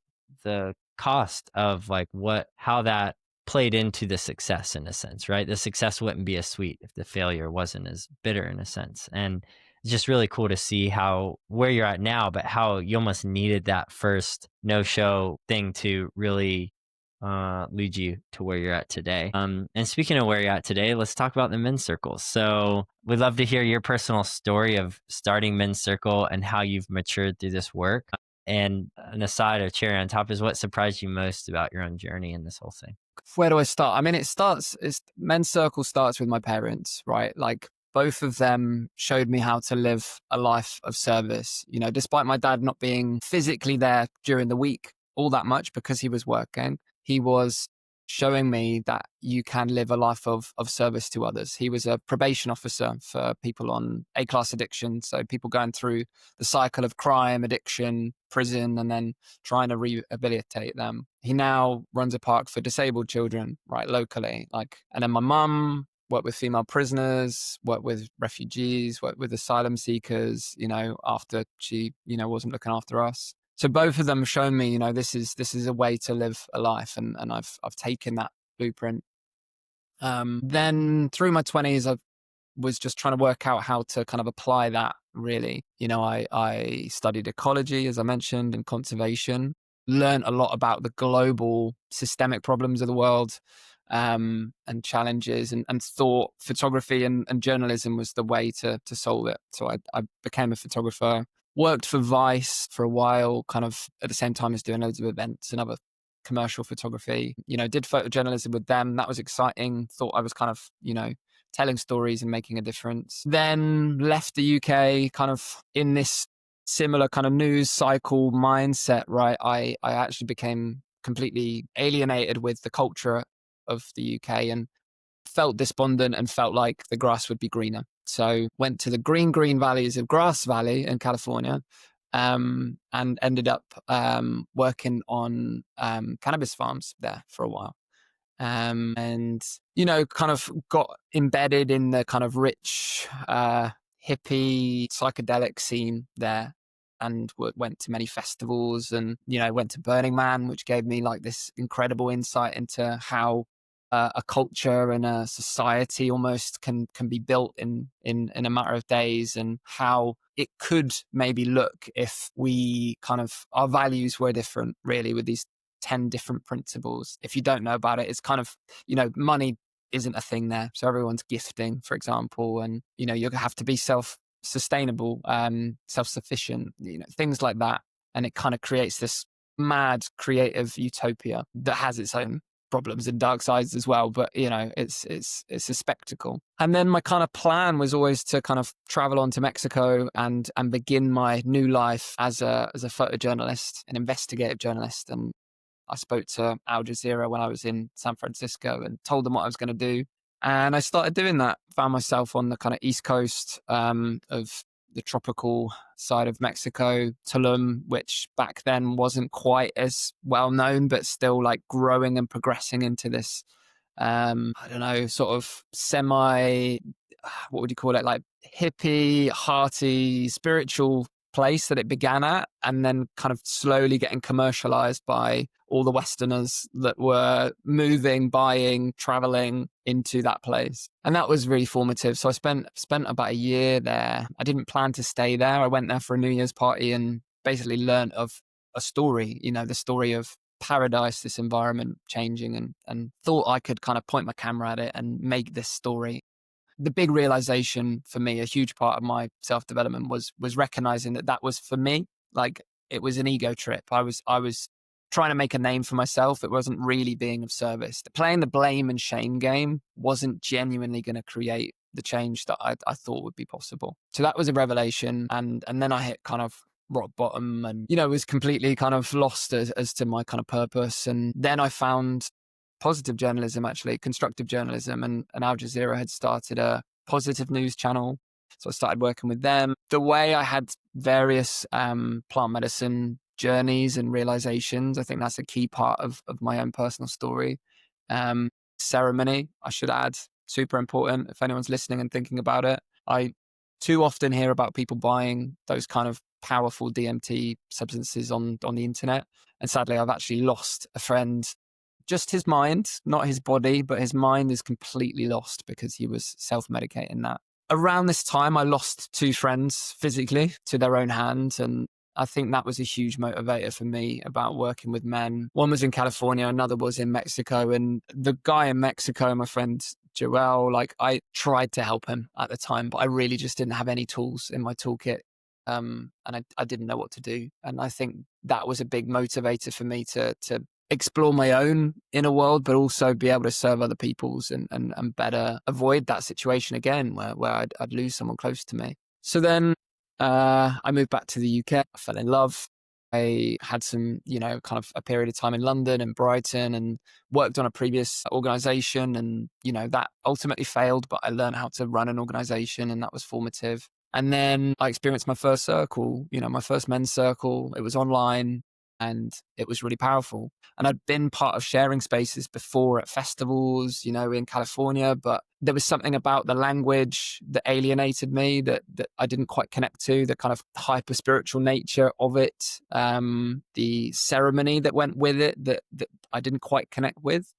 the cost of like how that played into the success in a sense, right? The success wouldn't be as sweet if the failure wasn't as bitter in a sense. And it's just really cool to see how where you're at now, but how you almost needed that first no show thing to really lead you to where you're at today. And speaking of where you're at today, let's talk about the men's circles. So we'd love to hear your personal story of starting men's circle and how you've matured through this work. And an aside or cherry on top is, what surprised you most about your own journey in this whole thing? Where do I start? I mean, men's circle starts with my parents, right? Like both of them showed me how to live a life of service, despite my dad not being physically there during the week all that much because he was working. He was showing me that you can live a life of service to others. He was a probation officer for people on A-class addiction. So people going through the cycle of crime, addiction, prison, and then trying to rehabilitate them. He now runs a park for disabled children, right, locally. And then my mum worked with female prisoners, worked with refugees, worked with asylum seekers, after she, wasn't looking after us. So both of them have shown me, this is a way to live a life, and I've taken that blueprint. Then through my 20s, I was just trying to work out how to kind of apply that. Really, I studied ecology, as I mentioned, and conservation. Learned a lot about the global systemic problems of the world, and challenges, and thought photography and journalism was the way to solve it. So I became a photographer, worked for Vice for a while, kind of at the same time as doing loads of events and other commercial photography. Did photojournalism with them. That was exciting. Thought I was kind of, telling stories and making a difference. Then left the UK kind of in this similar kind of news cycle mindset, right? I actually became completely alienated with the culture of the UK and felt despondent and felt like the grass would be greener. So went to the green valleys of Grass Valley in California, and ended up working on cannabis farms there for a while. And kind of got embedded in the kind of rich hippie psychedelic scene there, and went to many festivals, and went to Burning Man, which gave me like this incredible insight into how a culture and a society almost can be built in a matter of days, and how it could maybe look if we kind of, our values were different, really, with these 10 different principles. If you don't know about it, it's kind of, money isn't a thing there. So everyone's gifting, for example, and, you have to be self-sustainable, self-sufficient, things like that. And it kind of creates this mad creative utopia that has its own problems and dark sides as well, but it's a spectacle. And then my kind of plan was always to kind of travel on to Mexico and begin my new life as a photojournalist, an investigative journalist. And I spoke to Al Jazeera when I was in San Francisco and told them what I was going to do. And I started doing that. Found myself on the kind of east coast of the tropical side of Mexico, Tulum, which back then wasn't quite as well known, but still like growing and progressing into this, I don't know, sort of semi, what would you call it? Like hippie, hearty, spiritual place that it began at, and then kind of slowly getting commercialized by all the Westerners that were moving, buying, traveling into that place. And that was really formative. So I spent about a year there. I didn't plan to stay there. I went there for a New Year's party and basically learned of a story, the story of paradise, this environment changing, and thought I could kind of point my camera at it and make this story. The big realization for me, a huge part of my self-development, was recognizing that was for me. Like, it was an ego trip. I was trying to make a name for myself. It wasn't really being of service. Playing the blame and shame game wasn't genuinely going to create the change that I thought would be possible. So that was a revelation. And then I hit kind of rock bottom, and, was completely kind of lost as to my kind of purpose. And then I found positive journalism, actually, constructive journalism, and Al Jazeera had started a positive news channel. So I started working with them. The way I had various plant medicine journeys and realizations, I think that's a key part of my own personal story. Ceremony, I should add, super important if anyone's listening and thinking about it. I too often hear about people buying those kind of powerful DMT substances on the internet. And sadly, I've actually lost a friend. Just his mind, not his body, but his mind is completely lost because he was self-medicating that. Around this time, I lost two friends physically to their own hand. And I think that was a huge motivator for me about working with men. One was in California, another was in Mexico. And the guy in Mexico, my friend Joel, like, I tried to help him at the time, but I really just didn't have any tools in my toolkit. And I didn't know what to do. And I think that was a big motivator for me to explore my own inner world, but also be able to serve other people's and better avoid that situation again where I'd lose someone close to me. So then I moved back to the UK. I fell in love. I had some, kind of a period of time in London and Brighton, and worked on a previous organization. And, that ultimately failed, but I learned how to run an organization, and that was formative. And then I experienced my first circle, my first men's circle. It was online, and it was really powerful. And I'd been part of sharing spaces before at festivals, in California, but there was something about the language that alienated me, that I didn't quite connect to, the kind of hyper spiritual nature of it, the ceremony that went with it that I didn't quite connect with.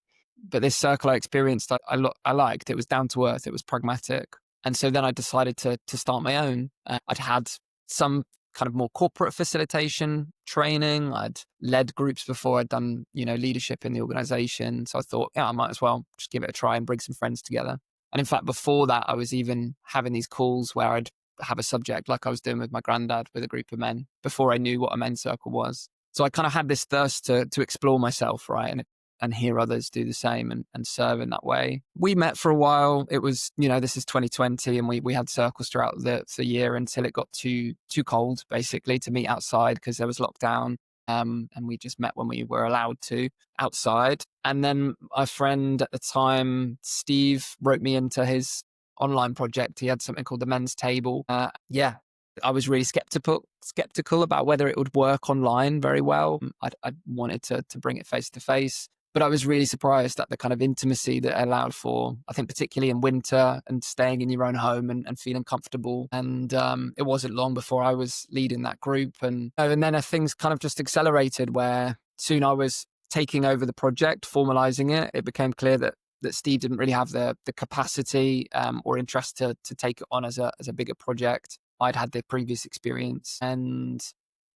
But this circle I experienced, I liked. It was down to earth. It was pragmatic. And so then I decided to start my own. I'd had some kind of more corporate facilitation training. I'd led groups before. I'd done, leadership in the organization. So I thought, yeah, I might as well just give it a try and bring some friends together. And in fact, before that, I was even having these calls where I'd have a subject like I was doing with my granddad with a group of men before I knew what a men's circle was. So I kind of had this thirst to explore myself, right? And hear others do the same and serve in that way. We met for a while. It was, this is 2020, and we had circles throughout the year until it got too cold, basically, to meet outside because there was lockdown. And we just met when we were allowed to outside. And then my friend at the time, Steve, wrote me into his online project. He had something called the Men's Table. I was really skeptical about whether it would work online very well. I wanted to bring it face to face. But I was really surprised at the kind of intimacy that it allowed for, I think, particularly in winter and staying in your own home and feeling comfortable. And it wasn't long before I was leading that group. And then things kind of just accelerated where soon I was taking over the project, formalizing it. It became clear that Steve didn't really have the capacity or interest to take it on as a bigger project. I'd had the previous experience, and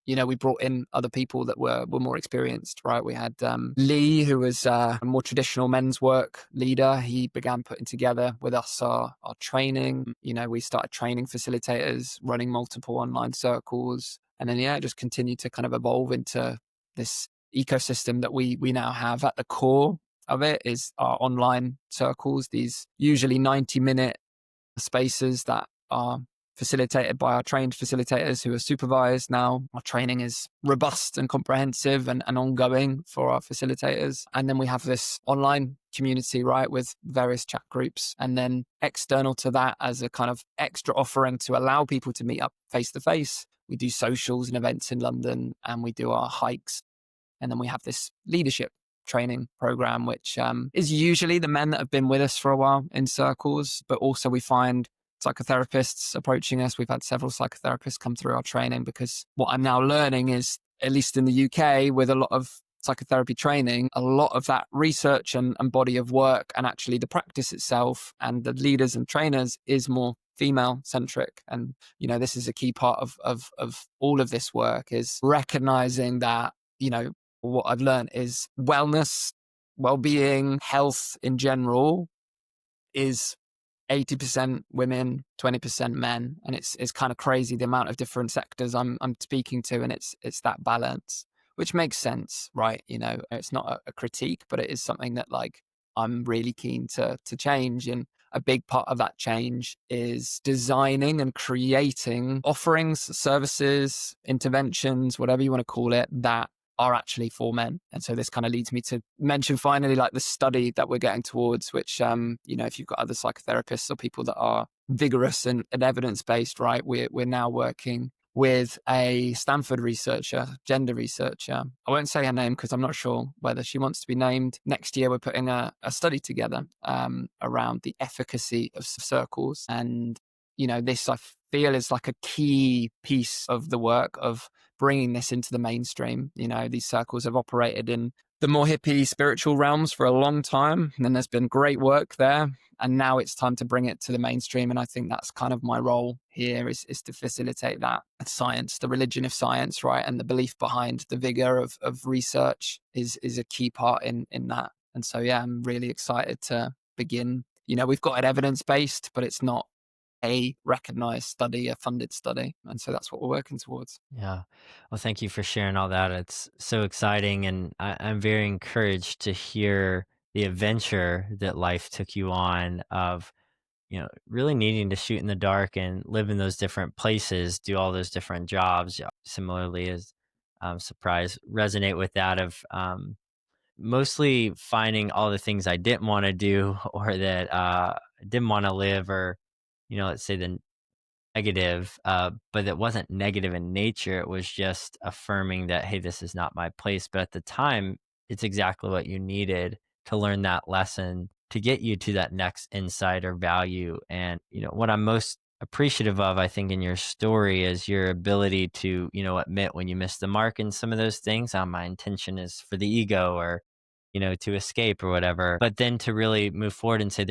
we brought in other people that were more experienced, right? We had Lee, who was a more traditional men's work leader. He began putting together with us our training. We started training facilitators, running multiple online circles. And then, it just continued to kind of evolve into this ecosystem that we now have. At the core of it is our online circles, these usually 90-minute spaces that are facilitated by our trained facilitators who are supervised now. Our training is robust and comprehensive and ongoing for our facilitators. And then we have this online community, right, with various chat groups. And then external to that, as a kind of extra offering to allow people to meet up face to face, we do socials and events in London, and we do our hikes. And then we have this leadership training program, which is usually the men that have been with us for a while in circles, but also we find psychotherapists approaching us. We've had several psychotherapists come through our training, because what I'm now learning is, at least in the UK, with a lot of psychotherapy training, a lot of that research and body of work, and actually the practice itself and the leaders and trainers, is more female centric. And, this is a key part of all of this work, is recognizing that, what I've learned is wellness, well-being, health in general is 80% women, 20% men. And it's kind of crazy the amount of different sectors I'm speaking to, and it's that balance, which makes sense, right? It's not a critique, but it is something that I'm really keen to change. And a big part of that change is designing and creating offerings, services, interventions, whatever you want to call it, that are actually for men. And so this kind of leads me to mention finally, the study that we're getting towards, which, if you've got other psychotherapists or people that are vigorous and evidence-based, right, we're now working with a Stanford researcher, gender researcher. I won't say her name because I'm not sure whether she wants to be named. Next year, we're putting a study together around the efficacy of circles. And, this I feel is a key piece of the work of bringing this into the mainstream. These circles have operated in the more hippie spiritual realms for a long time, and then there's been great work there. And now it's time to bring it to the mainstream. And I think that's kind of my role here is to facilitate that science, the religion of science, right? And the belief behind the vigor of research is a key part in that. And so, yeah, I'm really excited to begin. We've got it evidence-based, but it's not a recognized study, a funded study. And so that's what we're working towards. Yeah. Well, thank you for sharing all that. It's so exciting. And I'm very encouraged to hear the adventure that life took you on of, really needing to shoot in the dark and live in those different places, do all those different jobs. Yeah. Similarly, as surprise, resonate with that of mostly finding all the things I didn't want to do or that I didn't want to live, or, let's say the negative, but it wasn't negative in nature. It was just affirming that, hey, this is not my place. But at the time, it's exactly what you needed to learn that lesson to get you to that next insight or value. And, what I'm most appreciative of, I think, in your story is your ability to, admit when you miss the mark in some of those things. My intention is for the ego, or, to escape or whatever. But then to really move forward and say,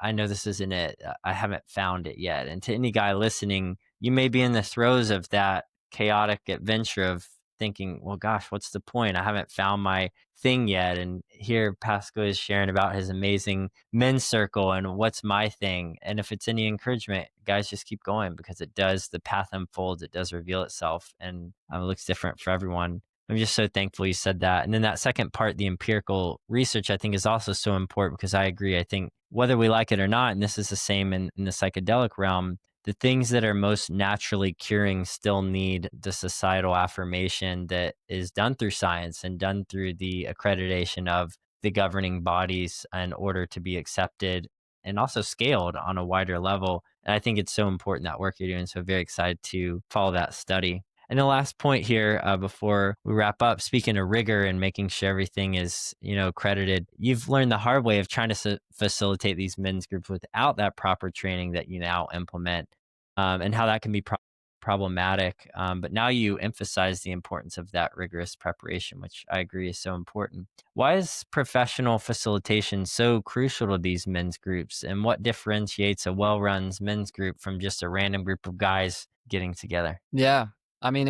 I know this isn't it. I haven't found it yet. And to any guy listening, you may be in the throes of that chaotic adventure of thinking, well, gosh, what's the point? I haven't found my thing yet. And here Pasco is sharing about his amazing men's circle and what's my thing. And if it's any encouragement, guys, just keep going because it does, the path unfolds, it does reveal itself, and it looks different for everyone. I'm just so thankful you said that. And then that second part, the empirical research, I think is also so important because I agree. I think whether we like it or not, and this is the same in the psychedelic realm, the things that are most naturally curing still need the societal affirmation that is done through science and done through the accreditation of the governing bodies in order to be accepted and also scaled on a wider level. And I think it's so important that work you're doing. So very excited to follow that study. And the last point here, before we wrap up, speaking of rigor and making sure everything is, credited, you've learned the hard way of trying to facilitate these men's groups without that proper training that you now implement, and how that can be problematic. But now you emphasize the importance of that rigorous preparation, which I agree is so important. Why is professional facilitation so crucial to these men's groups? And what differentiates a well run men's group from just a random group of guys getting together? Yeah. I mean,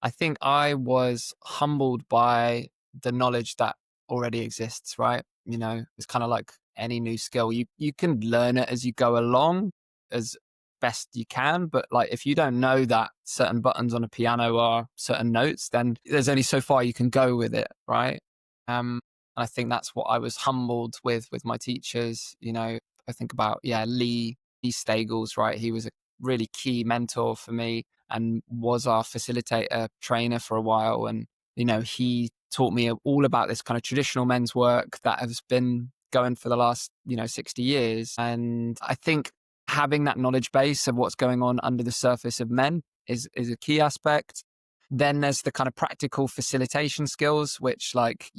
I think I was humbled by the knowledge that already exists, right? It's kind of like any new skill. You can learn it as you go along as best you can. But like, if you don't know that certain buttons on a piano are certain notes, then there's only so far you can go with it, right? I think that's what I was humbled with my teachers. I think about, Lee Stagels, right? He was a really key mentor for me and was our facilitator trainer for a while. And, he taught me all about this kind of traditional men's work that has been going for the last, 60 years. And I think having that knowledge base of what's going on under the surface of men is a key aspect. Then there's the kind of practical facilitation skills, which like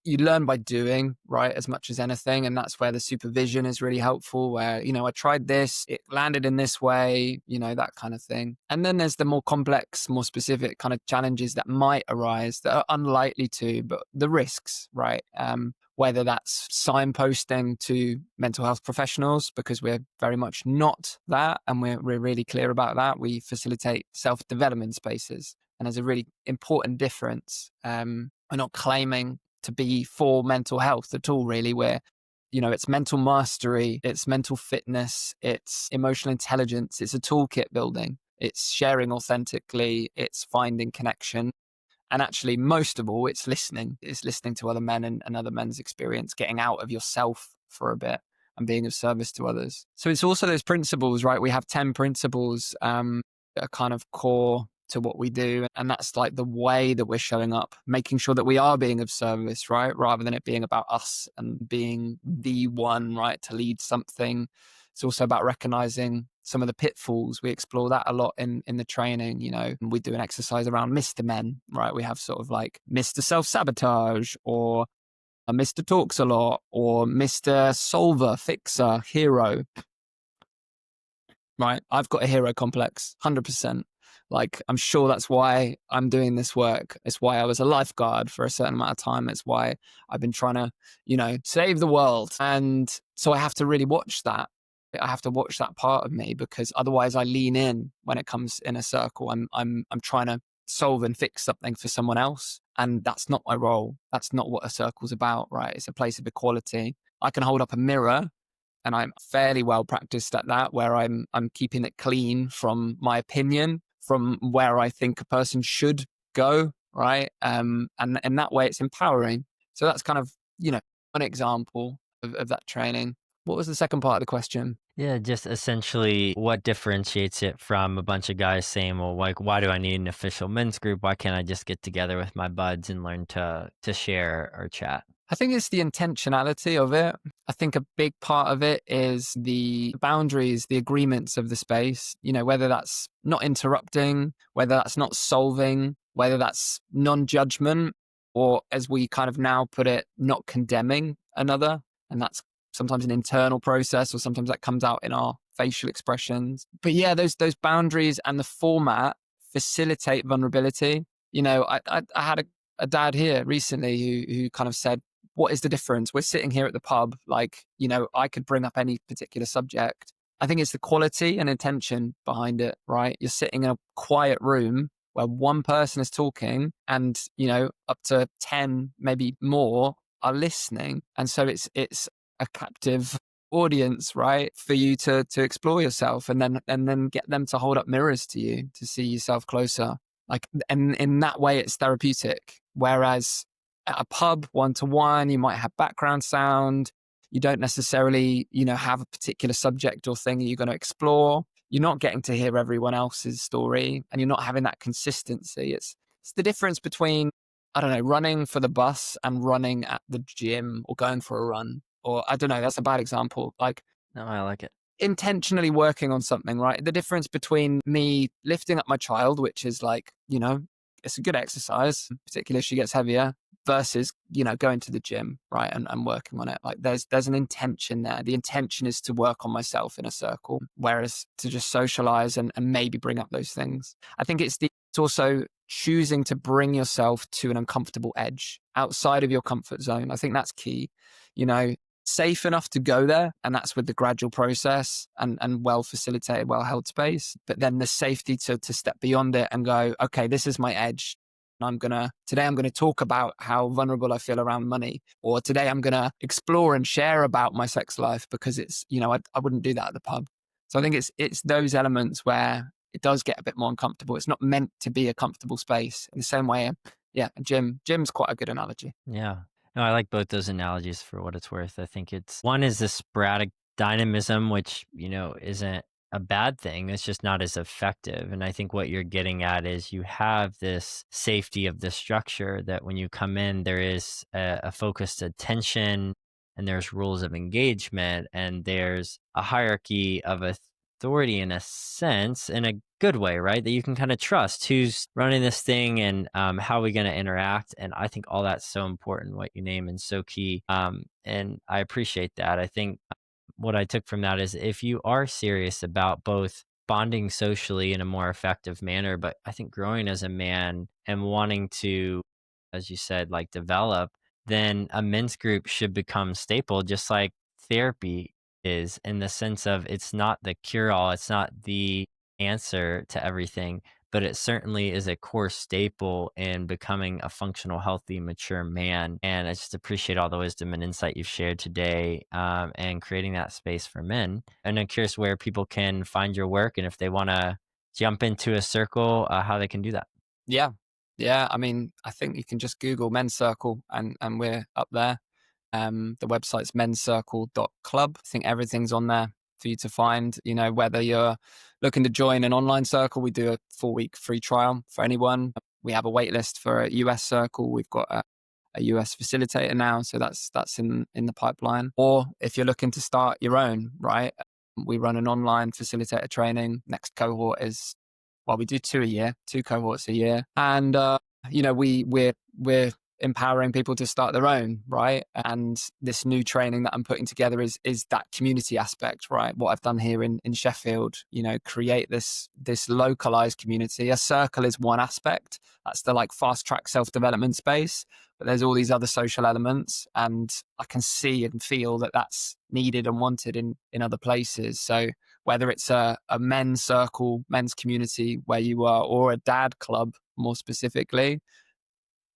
you learn by doing, right, as much as anything. And that's where the supervision is really helpful, where, I tried this, it landed in this way, that kind of thing. And then there's the more complex, more specific kind of challenges that might arise that are unlikely to, but the risks, right? Whether that's signposting to mental health professionals, because we're very much not that. And we're really clear about that. We facilitate self-development spaces. And there's a really important difference. We're not claiming to be for mental health at all, really. Where, it's mental mastery, it's mental fitness, it's emotional intelligence, it's a toolkit building, it's sharing authentically, it's finding connection. And actually, most of all, it's listening. It's listening to other men and other men's experience, getting out of yourself for a bit and being of service to others. So it's also those principles, right? We have 10 principles that are kind of core to what we do. And that's like the way that we're showing up, making sure that we are being of service, right? Rather than it being about us and being the one, right, to lead something. It's also about recognizing some of the pitfalls. We explore that a lot in the training. We do an exercise around Mr. Men, right? We have sort of like Mr. Self-sabotage, or Mr. Talks a lot, or Mr. Solver, Fixer, Hero, right? I've got a hero complex, 100%. Like, I'm sure that's why I'm doing this work. It's why I was a lifeguard for a certain amount of time. It's why I've been trying to, save the world. And so I have to really watch that. I have to watch that part of me, because otherwise I lean in when it comes in a circle. I'm trying to solve and fix something for someone else. And that's not my role. That's not what a circle's about, right? It's a place of equality. I can hold up a mirror, and I'm fairly well practiced at that, where I'm keeping it clean from my opinion, from where I think a person should go, right? And in that way, it's empowering. So that's kind of, an example of that training. What was the second part of the question? Yeah, just essentially what differentiates it from a bunch of guys saying, well, like, why do I need an official men's group? Why can't I just get together with my buds and learn to share or chat? I think it's the intentionality of it. I think a big part of it is the boundaries, the agreements of the space, whether that's not interrupting, whether that's not solving, whether that's non-judgment, or as we kind of now put it, not condemning another. And that's sometimes an internal process, or sometimes that comes out in our facial expressions. But yeah, those boundaries and the format facilitate vulnerability. I had a dad here recently who kind of said, what is the difference? We're sitting here at the pub, like, I could bring up any particular subject. I think it's the quality and intention behind it, right? You're sitting in a quiet room where one person is talking and, up to 10, maybe more are listening. And so it's a captive audience, right? For you to explore yourself and then get them to hold up mirrors to you to see yourself closer. Like, and in that way, it's therapeutic. Whereas at a pub, one to one, you might have background sound. You don't necessarily, have a particular subject or thing you're going to explore. You're not getting to hear everyone else's story, and you're not having that consistency. It's the difference between, I don't know, running for the bus and running at the gym or going for a run. Or I don't know, that's a bad example. Like, No, I like it. intentionally working on something, right? The difference between me lifting up my child, which is like, it's a good exercise, particularly if she gets heavier, versus, going to the gym, right? And working on it. Like there's an intention there. The intention is to work on myself in a circle, whereas to just socialize and maybe bring up those things. I think it's also choosing to bring yourself to an uncomfortable edge outside of your comfort zone. I think that's key. You know, safe enough to go there, and that's with the gradual process and well facilitated, well held space, but then the safety to step beyond it and go, okay, this is my edge. Today I'm gonna talk about how vulnerable I feel around money, or today I'm gonna explore and share about my sex life because it's, I wouldn't do that at the pub. So I think it's those elements where it does get a bit more uncomfortable. It's not meant to be a comfortable space in the same way. Yeah, a gym's quite a good analogy. Yeah. No, I like both those analogies for what it's worth. I think it's one is the sporadic dynamism, which, isn't a bad thing. It's just not as effective. And I think what you're getting at is you have this safety of the structure that when you come in, there is a focused attention and there's rules of engagement and there's a hierarchy of authority in a sense, in a good way, right? That you can kind of trust who's running this thing and how are we going to interact. And I think all that's so important, what you name, and so key. And I appreciate that. I think what I took from that is if you are serious about both bonding socially in a more effective manner, but I think growing as a man and wanting to, as you said, like develop, then a men's group should become staple, just like therapy is, in the sense of it's not the cure all, it's not the answer to everything, but it certainly is a core staple in becoming a functional, healthy, mature man. And I just appreciate all the wisdom and insight you've shared today, and creating that space for men. And I'm curious where people can find your work and if they want to jump into a circle, how they can do that. Yeah. Yeah. I mean, I think you can just Google men's circle and we're up there. The website's mencircle.club. I think everything's on there for you to find, whether you're looking to join an online circle, we do a 4-week free trial for anyone. We have a wait list for a US circle. We've got a US facilitator now. So that's in the pipeline. Or if you're looking to start your own, right? We run an online facilitator training. Next cohort is, well, we do 2 a year, 2 cohorts a year. And, we're empowering people to start their own, right? And this new training that I'm putting together is that community aspect, right? What I've done here in Sheffield, create this localized community. A circle is one aspect. That's the like fast track self-development space. But there's all these other social elements, and I can see and feel that that's needed and wanted in other places. So whether it's a men's circle, men's community where you are, or a dad club more specifically,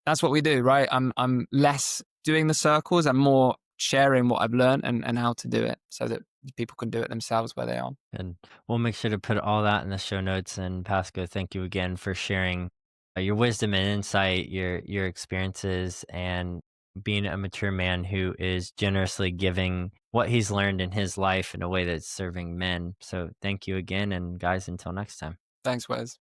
that's what we do, right? I'm less doing the circles and more sharing what I've learned and how to do it so that people can do it themselves where they are. And we'll make sure to put all that in the show notes. And Pasco, thank you again for sharing your wisdom and insight, your experiences, and being a mature man who is generously giving what he's learned in his life in a way that's serving men. So thank you again. And guys, until next time. Thanks, Wes.